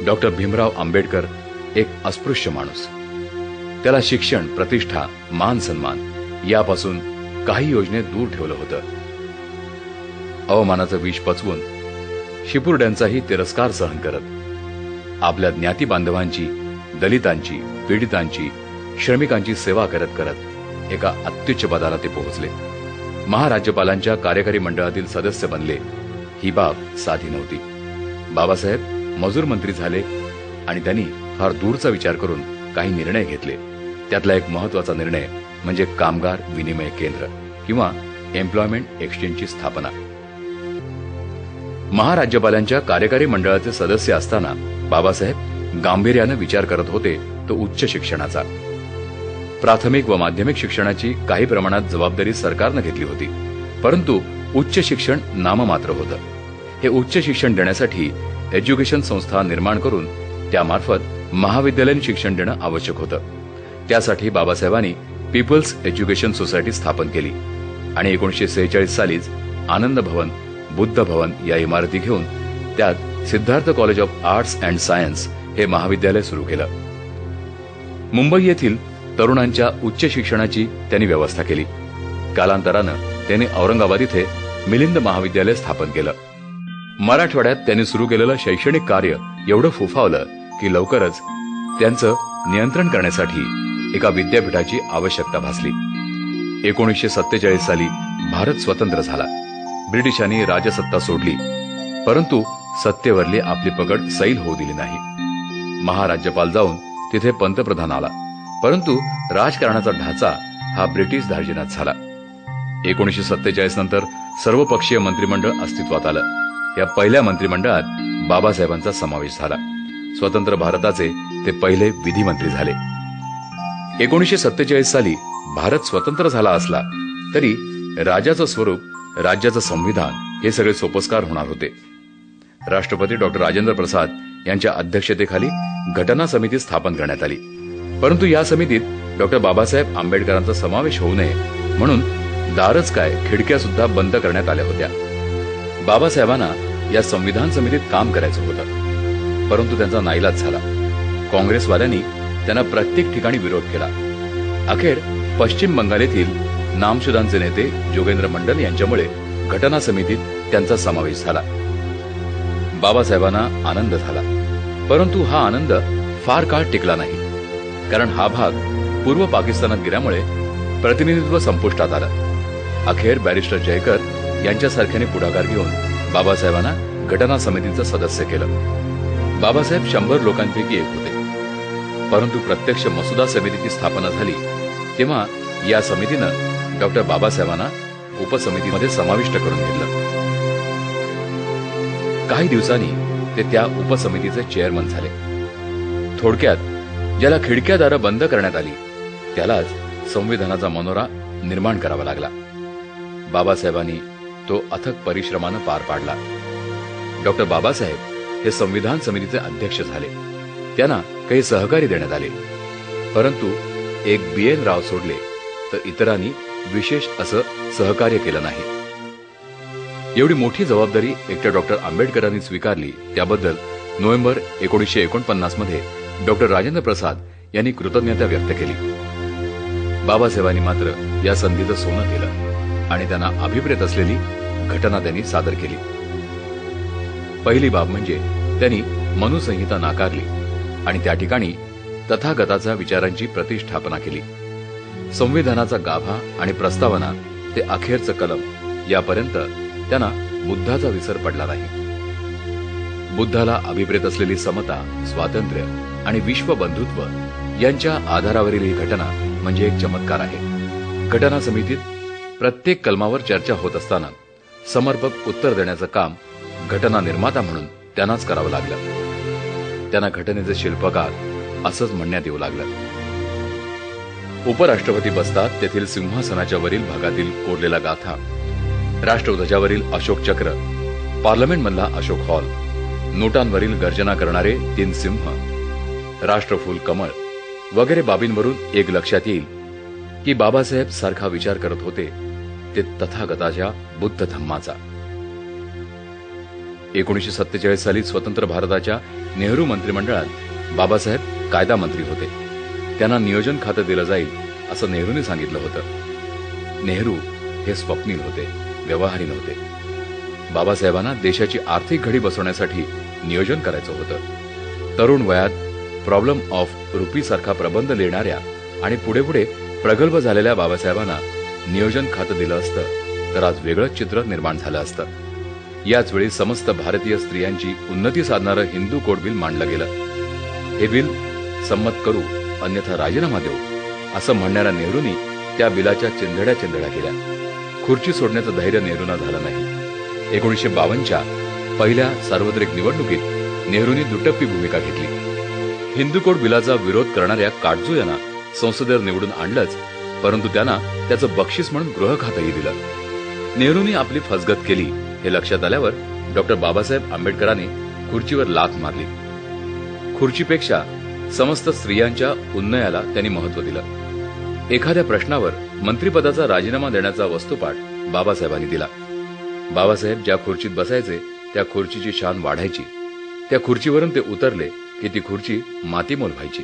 डॉक्टर भीमराव आंबेडकर एक अस्पृश्य माणूस. त्याला शिक्षण, प्रतिष्ठा, मान सन्मान यापासून काही योजनेत दूर ठेवलं होतं. अवमानाचं विष पचवून शिपुर्ड्यांचाही तिरस्कार सहन करत आपल्या ज्ञाती बांधवांची, दलितांची, पीडितांची, श्रमिकांची सेवा करत करत एका अत्युच्च पदाला ते पोहोचले. महाराज्यपालांच्या कार्यकारी मंडळातील सदस्य बनले. ही बाब साधी नव्हती. बाबासाहेब मजूर मंत्री झाले आणि त्यांनी फार दूरचा विचार करून काही निर्णय घेतले. त्यातला एक महत्वाचा निर्णय म्हणजे कामगार विनिमय केंद्र किंवा एम्प्लॉयमेंट एक्सचेंजची स्थापना. महाराज्यपालांच्या कार्यकारी मंडळाचे सदस्य असताना बाबासाहेब गांभीर्यानं विचार करत होते तो उच्च शिक्षणाचा. प्राथमिक व माध्यमिक शिक्षणाची काही प्रमाणात जबाबदारी सरकारनं घेतली होती, परंतु उच्च शिक्षण नाममात्र होतं. हे उच्च शिक्षण देण्यासाठी एज्युकेशन संस्था निर्माण करून त्यामार्फत महाविद्यालयीन शिक्षण देणं आवश्यक होतं. त्यासाठी बाबासाहेबांनी पीपल्स एज्युकेशन सोसायटी स्थापन केली आणि 1946 सालीच आनंद भवन, बुद्ध भवन या इमारती घेऊन त्यात Siddharth college of arts and science हे महाविद्यालय सुरू केलं. मुंबई येथील तरुणांच्या उच्च शिक्षणाची त्यांनी व्यवस्था केली. कालांतरानं त्यांनी औरंगाबाद इथे मिलिंद महाविद्यालय स्थापन केलं. मराठवाड्यात त्यांनी सुरू केलेलं शैक्षणिक कार्य एवढं फोफावलं की लवकरच त्यांचं नियंत्रण करण्यासाठी एका विद्यापीठाची आवश्यकता भासली. 1947 साली भारत स्वतंत्र झाला. ब्रिटिशांनी राजसत्ता सोडली, परंतु सत्तेवरली आपली पकड सैल होऊ दिली नाही. महाराज्यपाल जाऊन तिथे पंतप्रधान आला, परंतु राजकारणाचा ढाचा हा ब्रिटिश धार्जिनात झाला. 1947 नंतर सर्वपक्षीय मंत्रिमंडळ अस्तित्वात आलं. या पहिल्या मंत्रिमंडळात बाबासाहेबांचा समावेश झाला. स्वतंत्र भारताचे ते पहिले विधिमंत्री झाले. 1947 साली भारत स्वतंत्र झाला असला तरी राजाचं स्वरूप, राज्याचं संविधान हे सगळे सोपस्कार होणार होते. राष्ट्रपती डॉक्टर राजेंद्र प्रसाद यांच्या अध्यक्षतेखाली घटना समिती स्थापन करण्यात आली, परंतु या समितीत डॉक्टर बाबासाहेब आंबेडकरांचा समावेश होऊ नये म्हणून दारच काय खिडक्या सुद्धा बंद करण्यात आल्या होत्या. बाबासाहेबांना या संविधान समितीत काम करायचं होतं, परंतु त्यांचा नाईलाज झाला. काँग्रेसवाल्यांनी त्यांना प्रत्येक ठिकाणी विरोध केला. अखेर पश्चिम बंगाल येथील नामशुदांचे नेते जोगेंद्र मंडल यांच्यामुळे घटना समितीत त्यांचा समावेश झाला. बाबासाहेबांना आनंद झाला, परंतु हा आनंद फार काळ टिकला नाही. कारण हा भाग पूर्व पाकिस्तानात गेल्यामुळे प्रतिनिधित्व संपुष्टात आलं. अखेर बॅरिस्टर जयकर यांच्यासारख्याने पुढाकार घेऊन बाबासाहेबांना घटना समितीचं सदस्य केलं. बाबासाहेब 100 लोकांपैकी एक होते. परंतु प्रत्यक्ष मसुदा समितीची स्थापना झाली तेव्हा या समितीनं डॉक्टर बाबासाहेबांना उपसमितीमध्ये समाविष्ट करून घेतलं. काही दिवसांनी ते त्या उपसमितीचे चेअरमन झाले. थोडक्यात ज्याला खिडक्यादारं बंद करण्यात आली त्यालाच संविधानाचा मनोरा निर्माण करावा लागला. बाबासाहेबांनी तो अथक परिश्रमानं पार पाडला. डॉक्टर बाबासाहेब हे संविधान समितीचे अध्यक्ष झाले. त्यांना काही सहकार्य देण्यात आले. परंतु एक BN राव सोडले तर इतरांनी विशेष असं सहकार्य केलं नाही. एवढी मोठी जबाबदारी एकट्या डॉक्टर आंबेडकरांनी स्वीकारली त्याबद्दल नोव्हेंबर 1949 मध्ये डॉक्टर राजेंद्र प्रसाद यांनी कृतज्ञता व्यक्त केली. बाबासाहेबांनी मात्र या संधीचं सोनं केलं आणि त्यांना अभिप्रेत असलेली घटना त्यांनी सादर केली. पहिली बाब म्हणजे त्यांनी मनुसंहिता नाकारली आणि त्या ठिकाणी तथागताचा विचारांची प्रतिष्ठापना केली. संविधानाचा गाभा आणि प्रस्तावना ते अखेरचं कलम यापर्यंत त्यांना बुद्धाचा विसर पडला नाही. बुद्धाला अभिप्रेत असलेली समता, स्वातंत्र्य आणि विश्वबंधुत्व यांच्या आधारावरील ही घटना म्हणजे एक चमत्कार आहे. घटना समितीत प्रत्येक कलमावर चर्चा होत असताना समर्पक उत्तर देण्याचं काम घटना निर्माता म्हणून त्यांनाच करावं लागलं. त्यांना घटनेचे शिल्पकार असंच म्हणण्यात येऊ लागलं. उपराष्ट्रपती बसतात तेथील सिंहासनाच्या वरील भागातील कोरलेला गाथा, राष्ट्रध्वजावरील अशोक चक्र, पार्लमेंटमधला अशोक हॉल, नोटांवरील गर्जना करणारे 3 सिंह, राष्ट्रफूल कमळ वगैरे बाबींवरून एक लक्षात येईल की बाबासाहेब सारखा विचार करत होते ते तथागताच्या बुद्ध धम्माचा. 1947 साली स्वतंत्र भारताच्या नेहरू मंत्रिमंडळात बाबासाहेब कायदा मंत्री होते. त्यांना नियोजन खातं दिलं जाईल असं नेहरूंनी सांगितलं होतं. नेहरू हे स्वप्नील होते, व्यवहारी नव्हते. बाबासाहेबांना देशाची आर्थिक घडी बसवण्यासाठी नियोजन करायचं होतं. तरुण वयात प्रॉब्लेम ऑफ रुपी सारखा प्रबंध लिहिणाऱ्या आणि पुढे पुढे प्रगल्भ झालेल्या बाबासाहेबांना नियोजन खातं दिलं असतं तर आज वेगळंच चित्र निर्माण झालं असतं. याच वेळी समस्त भारतीय स्त्रियांची उन्नती साधणारं हिंदू कोड बिल मांडलं गेलं. हे बिल संमत करू अन्यथा राजीनामा देऊ असं म्हणणाऱ्या नेहरूंनी त्या बिलाच्या चिंधड्या केल्या. खुर्ची सोडण्याचं धैर्य नेहरूंना झालं नाही. 1952च्या पहिल्या सार्वत्रिक निवडणुकीत नेहरूंनी दुटप्पी भूमिका घेतली. हिंदू कोड बिलाचा विरोध करणाऱ्या काटजू यांना संसदेवर निवडून आणलंच, परंतु त्यांना त्याचं बक्षीस म्हणून गृह खातंही दिलं. नेहरूंनी आपली फसगत केली हे लक्षात आल्यावर डॉक्टर बाबासाहेब आंबेडकरांनी खुर्चीवर लाथ मारली. खुर्चीपेक्षा समस्त स्त्रियांच्या उन्नयाला त्यांनी महत्व दिलं. एखाद्या प्रश्नावर मंत्रिपदाचा राजीनामा देण्याचा वस्तुपाठ बाबासाहेबांनी दिला. बाबासाहेब ज्या खुर्चीत बसायचे त्या खुर्चीची शान वाढायची. त्या खुर्चीवरून ते उतरले की ती खुर्ची मातीमोल व्हायची.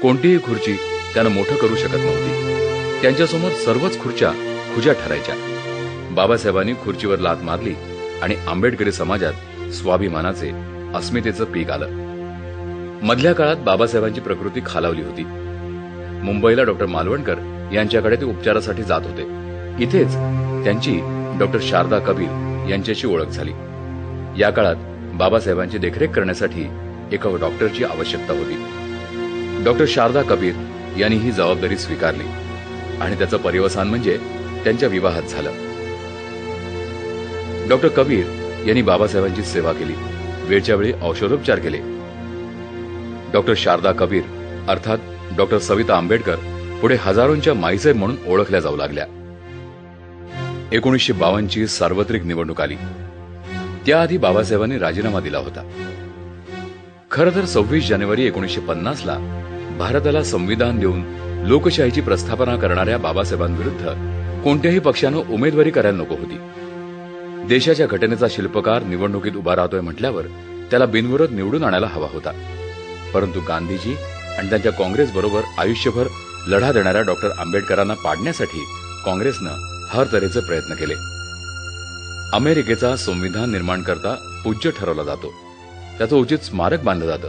कोणतीही खुर्ची त्यानं मोठं करू शकत नव्हती. त्यांच्यासमोर सर्वच खुर्च्या खुज्या ठरायच्या. बाबासाहेबांनी खुर्चीवर लाथ मारली आणि आंबेडकरी समाजात स्वाभिमानाचे, अस्मितेचं पीक आलं. मधल्या काळात बाबासाहेबांची प्रकृती खालावली होती. मुंबईला डॉक्टर मालवणकर यांच्याकडे ते उपचारासाठी जात होते. इथेच त्यांची डॉक्टर शारदा कबीर यांच्याशी ओळख झाली. या काळात बाबासाहेबांची देखरेख करण्यासाठी एका डॉक्टरची आवश्यकता होती. डॉक्टर शारदा कबीर यांनी ही जबाबदारी स्वीकारली आणि त्याचं पर्यवसान म्हणजे त्यांच्या विवाहात झालं. डॉक्टर कबीर यांनी बाबासाहेबांची सेवा केली, वेळच्या वेळी औषधोपचार केले. डॉक्टर शारदा कबीर अर्थात डॉक्टर सविता आंबेडकर पुढे हजारोंच्या माईसाहेब म्हणून ओळखल्या जाऊ लागल्या. 1952ची सार्वत्रिक निवडणूक आली. त्याआधी बाबासाहेबांनी राजीनामा दिला होता. खरं तर 26 जानेवारी 1950ला भारताला संविधान देऊन लोकशाहीची प्रस्थापना करणाऱ्या बाबासाहेबांविरुद्ध कोणत्याही पक्षानं उमेदवारी करायला नको होती. देशाच्या घटनेचा शिल्पकार निवडणुकीत उभा राहतोय म्हटल्यावर त्याला बिनविरोध निवडून आणायला हवा होता. परंतु गांधीजी आणि त्यांच्या काँग्रेस बरोबर आयुष्यभर लढा देणाऱ्या डॉक्टर आंबेडकरांना पाडण्यासाठी काँग्रेसनं हर तऱ्हेचे प्रयत्न केले. अमेरिकेचा संविधान निर्माण करता पूज्य ठरवला जातो, त्याचं उचित स्मारक बांधलं जातं,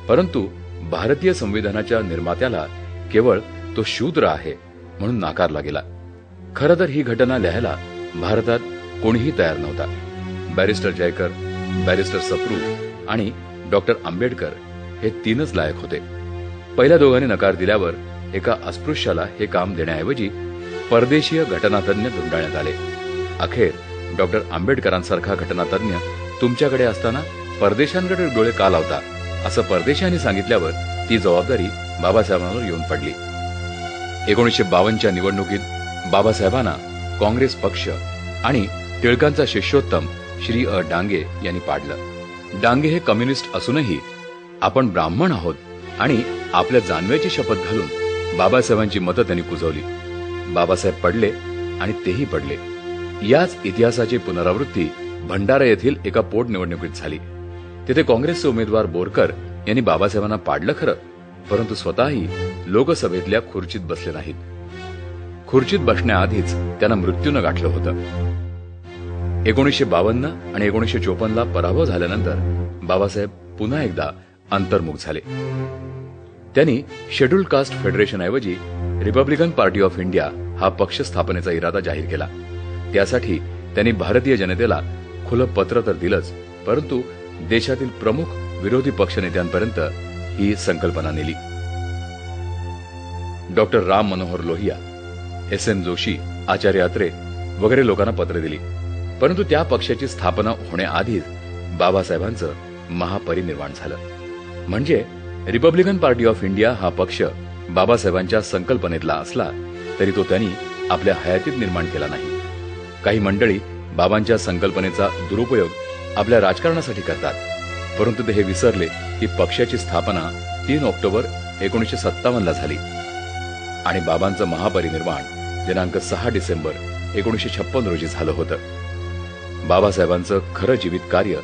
परंतु भारतीय संविधानाच्या निर्मात्याला केवळ तो शूद्र आहे म्हणून नाकारला गेला. खरं तर ही घटना लिहायला भारतात कोणीही तयार नव्हता. बॅरिस्टर जयकर, बॅरिस्टर सप्रू आणि डॉक्टर आंबेडकर हे तीनच लायक होते. पहिल्या दोघांनी नकार दिल्यावर एका अस्पृश्याला हे काम देण्याऐवजी परदेशीय घटनातज्ञ धुंडाळण्यात आले. अखेर डॉक्टर आंबेडकरांसारखा घटनातज्ञ तुमच्याकडे असताना परदेशांकडे डोळे का लावता असं परदेशांनी सांगितल्यावर ती जबाबदारी बाबासाहेबांवर येऊन पडली. 1952च्या निवडणुकीत बाबासाहेबांना काँग्रेस पक्ष आणि टिळकांचा शिष्योत्तम श्री डांगे यांनी पाडलं. डांगे हे कम्युनिस्ट असूनही आपण ब्राह्मण आहोत आणि आपल्या जानव्याची शपथ घालून बाबासाहेबांची मतं त्यांनी कुजवली. बाबासाहेब पडले आणि तेही पडले. याच इतिहासाची पुनरावृत्ती भंडारा येथील एका पोटनिवडणुकीत झाली. तिथे काँग्रेसचे उमेदवार बोरकर यांनी बाबासाहेबांना पाडलं खरं, परंतु स्वतःही लोकसभेतल्या खुर्चीत बसले नाहीत. खुर्चीत बसण्याआधीच त्यांना मृत्यूनं गाठलं होतं. 1952 आणि 1954ला पराभव झाल्यानंतर बाबासाहेब पुन्हा एकदा अंतर्मुख झाले. त्यांनी शेड्यूल्ड कास्ट फेडरेशन ऐवजी रिपब्लिकन पार्टी ऑफ इंडिया हा पक्ष स्थापनेचा इरादा जाहीर केला. त्यासाठी त्यांनी भारतीय जनतेला खुलं पत्र तर दिलंच, परंतु देशातील प्रमुख विरोधी पक्षनेत्यांपर्यंत ही संकल्पना नेली. Doctor Ram Manohar Lohia, S N. जोशी, आचार्य अत्रे वगैरे लोकांना पत्र दिली, परंतु त्या पक्षाची स्थापना होण्याआधीच बाबासाहेबांचं महापरिनिर्वाण झालं. म्हणजे रिपब्लिकन पार्टी ऑफ इंडिया हा पक्ष बाबासाहेबांच्या संकल्पनेतला असला तरी तो त्यांनी आपल्या हयातीत निर्माण केला नाही. काही मंडळी बाबांच्या संकल्पनेचा दुरुपयोग आपल्या राजकारणासाठी करतात, परंतु ते हे विसरले की पक्षाची स्थापना 3 ऑक्टोबर 1957ला झाली आणि बाबांचं महापरिनिर्वाण दिनांक 6 डिसेंबर 1956 रोजी झालं होतं. बाबासाहेबांचं खरं जीवित कार्य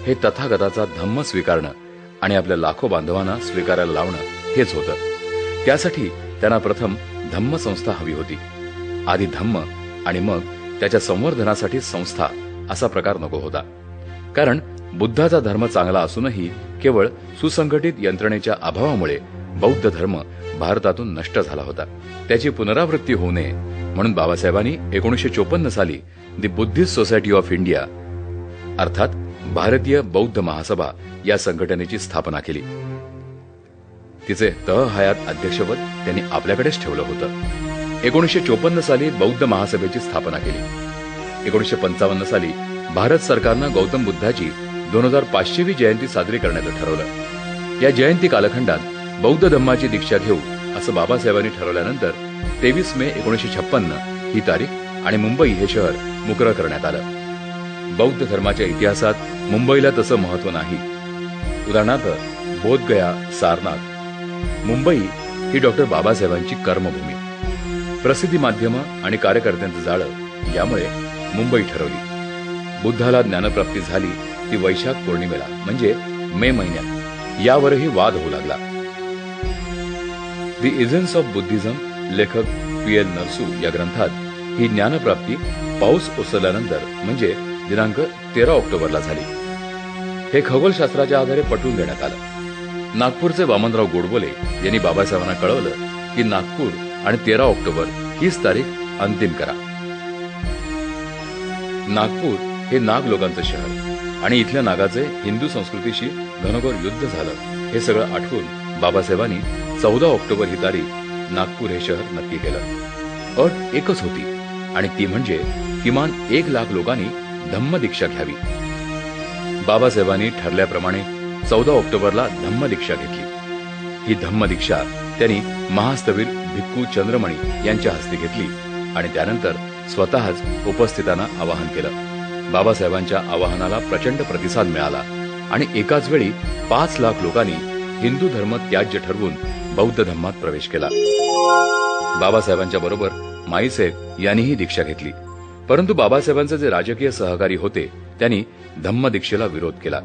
हे तथागताचा धम्म स्वीकारणं आणि आपल्या लाखो बांधवांना स्वीकारायला लावणं हेच होतं. त्यासाठी त्यांना प्रथम धम्म संस्था हवी होती. आधी धम्म आणि मग त्याच्या संवर्धनासाठी संस्था असा प्रकार नको होता. कारण बुद्धाचा धर्म चांगला असूनही केवळ सुसंघटित यंत्रणेच्या अभावामुळे बौद्ध धर्म भारतातून नष्ट झाला होता. त्याची पुनरावृत्ती होऊ नये म्हणून बाबासाहेबांनी 1954 साली दी बुद्धिस्ट सोसायटी ऑफ इंडिया अर्थात भारतीय बौद्ध महासभा या संघटनेची स्थापना केली. तिचे तहहयात अध्यक्षपद त्यांनी आपल्याकडेच ठेवलं होतं. 1954 साली बौद्ध महासभेची स्थापना केली. 1955 साली भारत सरकारनं गौतम बुद्धाची 2500वी जयंती साजरी करण्याचं ठरवलं. या जयंती कालखंडात बौद्ध धम्माची दीक्षा घेऊ असं बाबासाहेबांनी ठरवल्यानंतर 23 मे 1956 ही तारीख आणि मुंबई हे शहर मुकरर करण्यात आलं. बौद्ध धर्माच्या इतिहासात मुंबईला तसं महत्व नाही. उदाहरणार्थ बोधगया, सारनाथ. मुंबई ही डॉक्टर बाबासाहेबांची कर्मभूमी. प्रसिद्धी माध्यमं आणि कार्यकर्त्यांचं जाळं यामुळे मुंबई ठरवली. बुद्धाला ज्ञानप्राप्ती झाली ती वैशाख पौर्णिमेला म्हणजे मे महिन्यात. यावरही वाद होऊ लागला. दी इझन्स ऑफ बुद्धिझम लेखक पी.एल. नरसू या ग्रंथात ही ज्ञानप्राप्ती पाऊस ओसरल्यानंतर म्हणजे दिनांक 13 ऑक्टोबरला झाली. हे खगोलशास्त्राच्या आधारे पटवून देण्यात आलं. नागपूरचे वामनराव गोडबोले यांनी बाबासाहेबांना कळवलं की नागपूर आणि 13 ऑक्टोबर हीच तारीख अंतिम करा. नागपूर हे नाग लोकांचं शहर आणि इथल्या नागाचे हिंदू संस्कृतीशी घनघोर युद्ध झालं हे सगळं आठवून बाबासाहेबांनी 14 ऑक्टोबर ही तारीख नागपूर हे शहर नक्की केलं. अट एकच होती आणि ती म्हणजे किमान 1 लाख लोकांनी धम्म दीक्षा घ्यावी. बाबासाहेबांनी ठरल्याप्रमाणे 14 ऑक्टोबरला धम्म दीक्षा घेतली. ही धम्म दीक्षा त्यांनी महास्तवीर भिक्खू चंद्रमणी यांच्या हस्ते घेतली आणि त्यानंतर स्वतःच उपस्थितांना आवाहन केलं. बाबासाहेबांच्या आवाहनाला प्रचंड प्रतिसाद मिळाला आणि एकाच वेळी 5 लाख लोकांनी हिंदू धर्म त्याज्य ठरवून बौद्ध धर्मात प्रवेश केला. बाबासाहेबांच्या बरोबर माईसाहेब यांनीही दीक्षा घेतली, परंतु बाबासाहेबांचे जे राजकीय सहकारी होते त्यांनी धम्म दीक्षेला विरोध केला.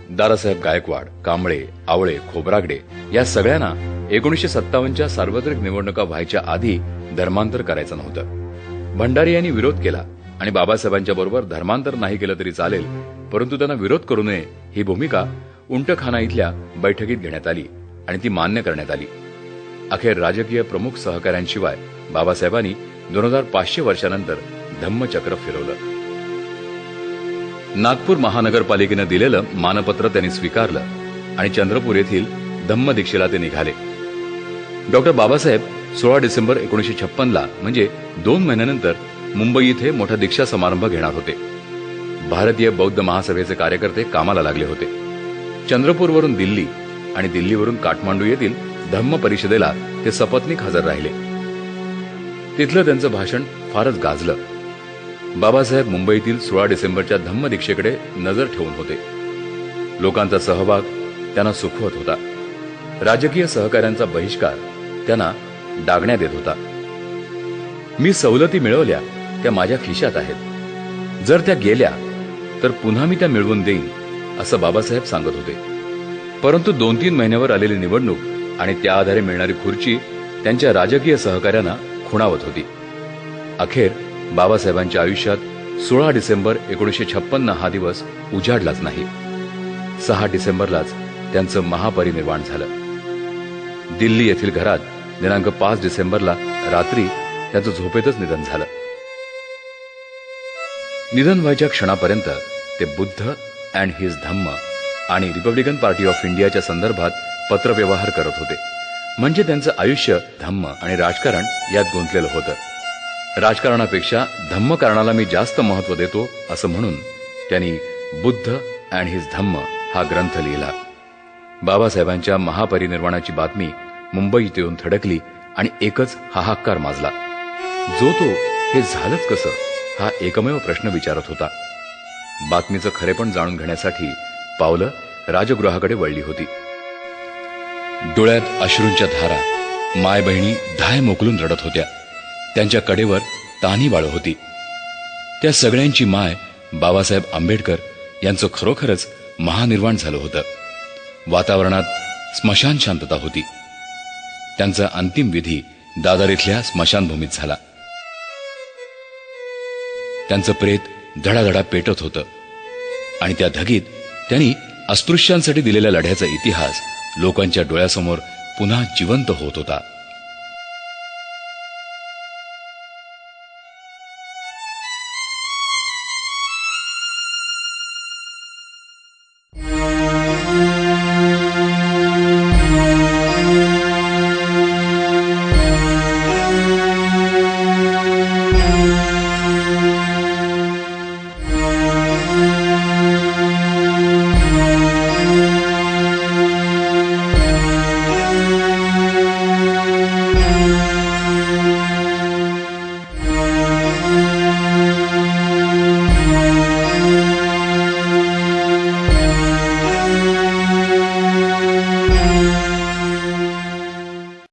दादासाहेब गायकवाड, कांबळे, आवळे, खोब्रागडे या सगळ्यांना 1957च्या सार्वत्रिक निवडणुका व्हायच्या आधी धर्मांतर करायचं नव्हतं. भंडारी यांनी विरोध केला आणि बाबासाहेबांच्या बरोबर धर्मांतर नाही केलं तरी चालेल, परंतु त्यांना विरोध करू नये ही भूमिका उंटखाना इथल्या बैठकीत घेण्यात आली आणि ती मान्य करण्यात आली. अखेर राजकीय प्रमुख सहकाऱ्यांशिवाय बाबासाहेबांनी 2500 वर्षानंतर धम्मचक्र फिरवलं. नागपूर महानगरपालिकेनं दिलेलं मानपत्र त्यांनी स्वीकारलं आणि चंद्रपूर येथील धम्मदीक्षेला ते निघाले. डॉक्टर बाबासाहेब 16 डिसेंबर 1956 म्हणजे 2 महिन्यानंतर मुंबई इथे मोठा दीक्षा समारंभ घेणार होते. भारतीय बौद्ध महासभेचे कार्यकर्ते कामाला लागले होते. चंद्रपूरवरून दिल्ली आणि दिल्लीवरून काठमांडू येथील धम्म परिषदेला ते सपत्नीक हजर राहिले. तिथलं त्यांचं भाषण फारच गाजलं. बाबासाहेब मुंबईतील 16 डिसेंबरच्या धम्मदीक्षेकडे नजर ठेवून होते. लोकांचा सहभाग त्यांना सुखवत होता. राजकीय सहकाऱ्यांचा बहिष्कार त्यांना डागण्यात येत होता. मी सवलती मिळवल्या त्या माझ्या खिशात आहेत. जर त्या गेल्या तर पुन्हा मी त्या मिळवून देईन असं बाबासाहेब सांगत होते. परंतु 2-3 महिन्यावर आलेली निवडणूक आणि त्या आधारे मिळणारी खुर्ची त्यांच्या राजकीय सहकाऱ्यांना खुणावत होती. अखेर बाबासाहेबांच्या आयुष्यात 16 डिसेंबर 1956 हा दिवस उजाडलाच नाही. 6 डिसेंबरलाच त्यांचं महापरिनिर्वाण झालं. दिल्ली येथील घरात दिनांक 5 डिसेंबरला रात्री त्यांचं झोपेतच निधन झालं. निधन व्हायच्या क्षणापर्यंत ते बुद्ध अँड हिज धम्म आणि रिपब्लिकन पार्टी ऑफ इंडियाच्या संदर्भात पत्रव्यवहार करत होते. म्हणजे त्यांचं आयुष्य धम्म आणि राजकारण यात गुंतलेलं होतं. राजकारणापेक्षा धम्मकारणाला मी जास्त महत्व देतो असं म्हणून त्यांनी बुद्ध अँड हिज धम्म हा ग्रंथ लिहिला. बाबासाहेबांच्या महापरिनिर्वाणाची बातमी मुंबईत येऊन थडकली आणि एकच हाहाकार माजला. जो तो हे झालंच कसं हा एकमेव प्रश्न विचारत होता. बातमीचं खरेपण जाणून घेण्यासाठी पावलं राजगृहाकडे वळली होती. डोळ्यात अश्रूंच्या धारा. माय बहिणी धाय मोकलून रडत होत्या. त्यांच्या कडेवर तान्ही बाळ होती. त्या सगळ्यांची माय बाबासाहेब आंबेडकर यांचं खरोखरच महानिर्वाण झालं होतं. वातावरणात स्मशान शांतता होती. त्यांचा अंतिम विधी दादर इथल्या स्मशानभूमीत झाला. त्यांचं प्रेत धडाधडा पेटत होतं आणि त्या धगीत त्यांनी अस्पृश्यांसाठी दिलेल्या लढ्याचा इतिहास लोकांच्या डोळ्यासमोर पुन्हा जिवंत होत होता.